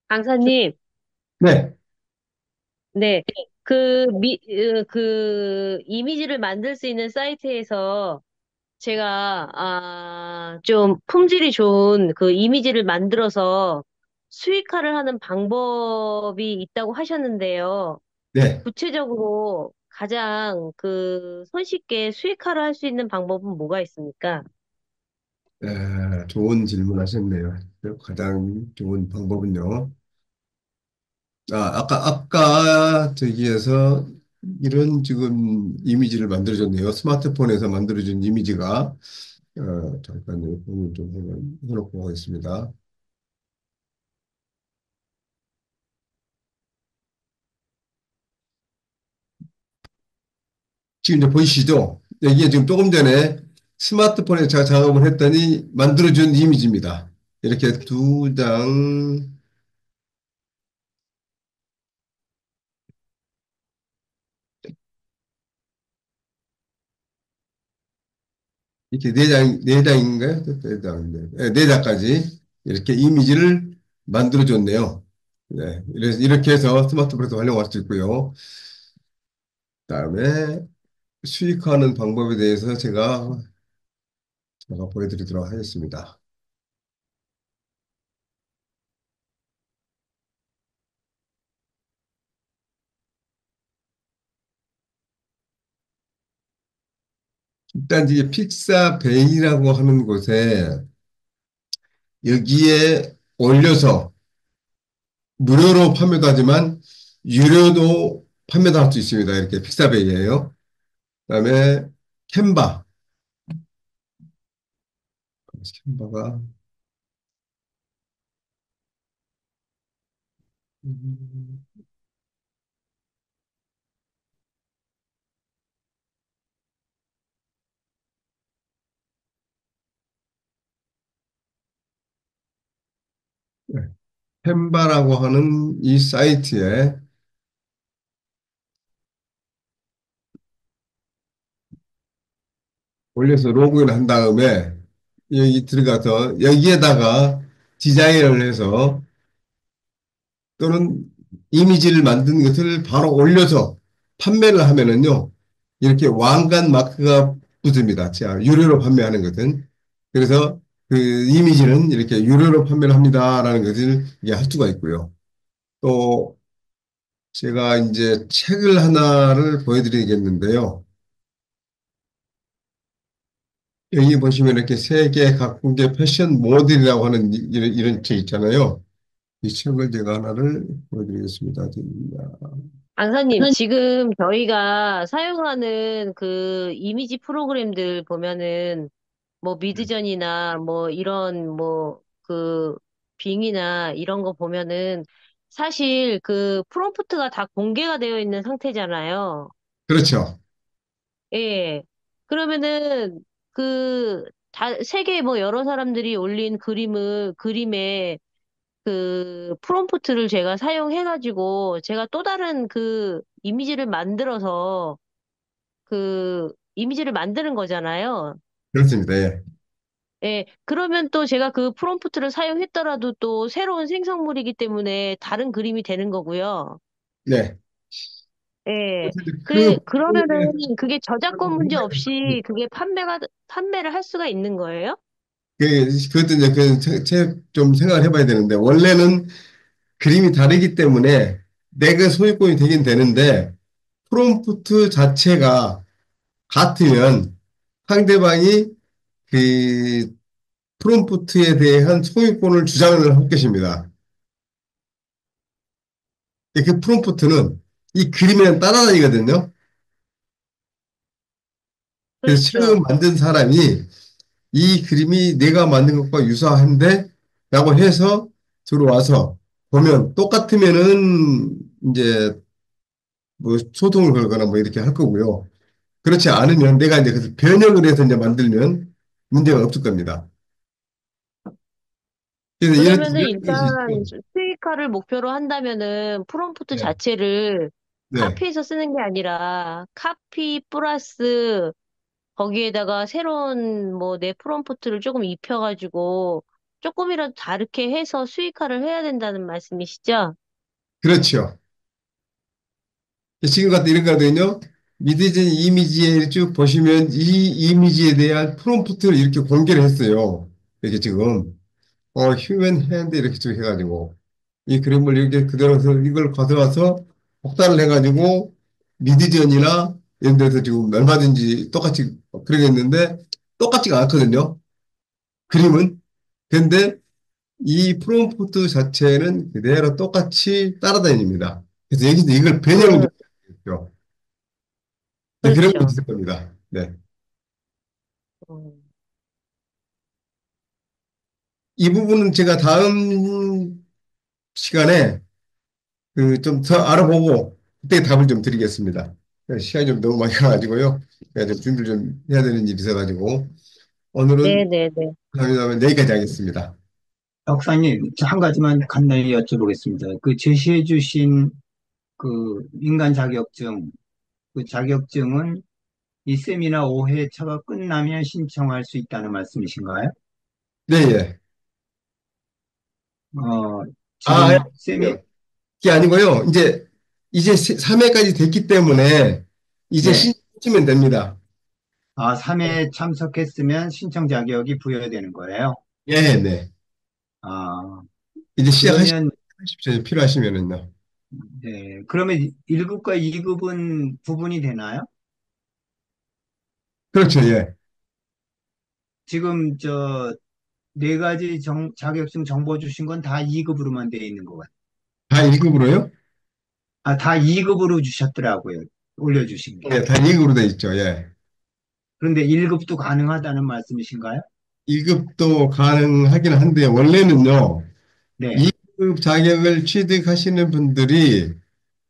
강사님, 네, 네. 그 이미지를 만들 수 있는 사이트에서 제가, 좀 품질이 좋은 그 이미지를 만들어서 수익화를 하는 방법이 있다고 하셨는데요. 네. 구체적으로 가장 손쉽게 수익화를 할 수 있는 방법은 뭐가 있습니까? 좋은 질문 하셨네요. 가장 좋은 방법은요. 아까 저기에서 이런 지금 이미지를 만들어줬네요. 스마트폰에서 만들어준 이미지가, 잠깐요. 공유 좀 해놓고 하겠습니다. 지금 이제 보이시죠? 여기에 지금 조금 전에 스마트폰에 제가 작업을 했더니 만들어준 이미지입니다. 이렇게 두 장, 이렇게 네 장인가요? 네 장, 네 장까지 이렇게 이미지를 만들어줬네요. 네, 이렇게 해서 스마트폰에서 활용할 수 있고요. 그다음에 수익화하는 방법에 대해서 제가 보여드리도록 하겠습니다. 일단 이제 픽사베이라고 하는 곳에 여기에 올려서 무료로 판매도 하지만 유료도 판매도 할 수 있습니다. 이렇게 픽사베이예요. 그다음에 캔바, 캔바가 음, 네. 캔바라고 하는 이 사이트에 올려서 로그인 한 다음에 여기 들어가서 여기에다가 디자인을 해서 또는 이미지를 만든 것을 바로 올려서 판매를 하면은요, 이렇게 왕관 마크가 붙습니다. 자, 유료로 판매하는 것은. 그래서 그 이미지는 이렇게 유료로 판매를 합니다라는 것을 이게 할 수가 있고요. 또 제가 이제 책을 하나를 보여드리겠는데요. 여기 보시면 이렇게 세계 각국의 패션 모델이라고 하는 이런 책 있잖아요. 이 책을 제가 하나를 보여드리겠습니다. 강사님, 지금 저희가 사용하는 그 이미지 프로그램들 보면은 뭐 미드전이나 뭐 이런 뭐 그 빙이나 이런 거 보면은 사실 그 프롬프트가 다 공개가 되어 있는 상태잖아요. 그렇죠. 예. 그러면은 그 세계 뭐 여러 사람들이 올린 그림에 그 프롬프트를 제가 사용해가지고 제가 또 다른 그 이미지를 만들어서 그 이미지를 만드는 거잖아요. 그렇습니다. 예. 예, 그러면 또 제가 그 프롬프트를 사용했더라도 또 새로운 생성물이기 때문에 다른 그림이 되는 거고요. 네. 예, 그 그러면은 부분에 그게 저작권 문제 없이 그게 판매를 할 수가 있는 거예요? 그것도 이제 좀 생각을 해봐야 되는데, 원래는 그림이 다르기 때문에 내가 소유권이 되긴 되는데, 프롬프트 자체가 같으면 상대방이 그 프롬프트에 대한 소유권을 주장을 할 것입니다. 그 프롬프트는 이 그림이랑 따라다니거든요. 그래서 처음 그렇죠. 만든 사람이 이 그림이 내가 만든 것과 유사한데? 라고 해서 들어와서 보면 똑같으면은 이제 뭐 소송을 걸거나 뭐 이렇게 할 거고요. 그렇지 않으면 내가 이제 그래서 변형을 해서 이제 만들면 문제가 없을 겁니다. 그래서 그러면은 이런 일단 것이 있고, 수익화를 목표로 한다면은 프롬프트 네, 자체를 네, 카피해서 쓰는 게 아니라 카피 플러스 거기에다가 새로운 뭐 내 프롬프트를 조금 입혀가지고 조금이라도 다르게 해서 수익화를 해야 된다는 말씀이시죠? 그렇죠. 지금 같은 이런 거거든요. 미디어진 이미지에 쭉 보시면 이 이미지에 대한 프롬프트를 이렇게 공개를 했어요. 이렇게 지금. 휴먼 핸드 이렇게 쭉 해가지고 이 그림을 이렇게 그대로 해서 이걸 가져와서 복사를 해가지고 미디전이나 이런 데서 지금 얼마든지 똑같이 그러겠는데 똑같지가 않거든요. 그림은. 근데 이 프롬프트 자체는 그대로 똑같이 따라다닙니다. 그래서 여기서 이걸 변형을 좀 음, 해요. 네, 그런 게 그렇죠. 있을 겁니다. 네. 음. 이 부분은 제가 다음 시간에 그 좀 더 알아보고 그때 답을 좀 드리겠습니다. 시간이 좀 너무 많이 가가지고요. 제가 좀 준비를 좀 해야 되는 일이 있어가지고 오늘은 네네네. 그러면 여기까지 하겠습니다. 박사님, 한 가지만 간단히 여쭤보겠습니다. 그 제시해 주신 그 인간 자격증, 그 자격증은 이 세미나 5회차가 끝나면 신청할 수 있다는 말씀이신가요? 네, 예. 어, 아, 지금 그게 아니고요. 이제 3회까지 됐기 때문에 이제 네. 신청하시면 됩니다. 3회 참석했으면 신청 자격이 부여되는 거예요. 예, 네. 아, 이제 그러면, 시작하십시오. 필요하시면은요. 네. 그러면 1급과 2급은 구분이 되나요? 그렇죠, 예. 지금 네 가지 자격증 정보 주신 건 다 2급으로만 되어 있는 것 같아요. 다 1급으로요? 다 2급으로 주셨더라고요. 올려주신 게. 예, 다 2급으로 돼 있죠, 예. 그런데 1급도 가능하다는 말씀이신가요? 2급도 가능하긴 한데, 원래는요, 네. 2급 자격을 취득하시는 분들이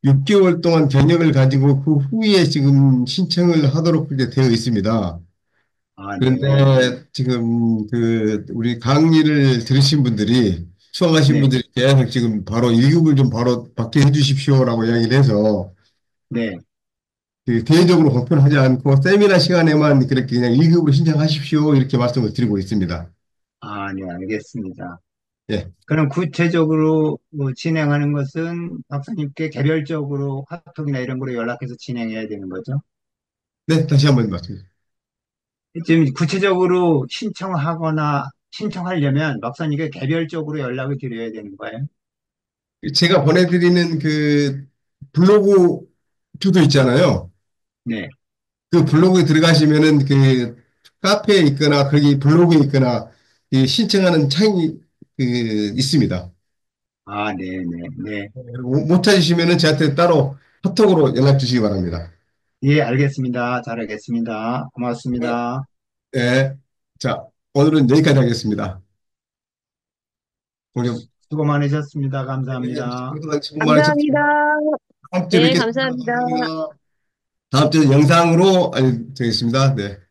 6개월 동안 경력을 가지고 그 후에 지금 신청을 하도록 그렇게 되어 있습니다. 네. 그런데 지금 우리 강의를 들으신 분들이 수강하신 네. 분들이 계속 지금 바로 1급을 좀 바로 받게 해주십시오라고 이야기를 해서 네. 그 대외적으로 공표를 하지 않고 세미나 시간에만 그렇게 그냥 1급으로 신청하십시오 이렇게 말씀을 드리고 있습니다. 네, 알겠습니다. 예. 그럼 구체적으로 뭐 진행하는 것은 박사님께 개별적으로 카톡이나 이런 거로 연락해서 진행해야 되는 거죠? 네, 다시 한번 말씀. 지금 구체적으로 신청하려면 박사님께 개별적으로 연락을 드려야 되는 거예요? 제가 보내드리는 그 블로그 투도 있잖아요. 네. 그 블로그에 들어가시면은 그 카페에 있거나 거기 블로그에 있거나 이 신청하는 창이 있습니다. 네, 네, 네. 못 찾으시면은 저한테 따로 카톡으로 연락 주시기 바랍니다. 예, 알겠습니다. 잘하겠습니다. 네. 고맙습니다. 네. 자, 오늘은 여기까지 하겠습니다. 우리 수고 많으셨습니다. 네, 감사합니다. 그동안 수고 감사합니다. 많으셨습니다. 다음 주에 네, 뵙겠습니다. 감사합니다. 감사합니다. 다음 주에 영상으로 알려드리겠습니다. 네.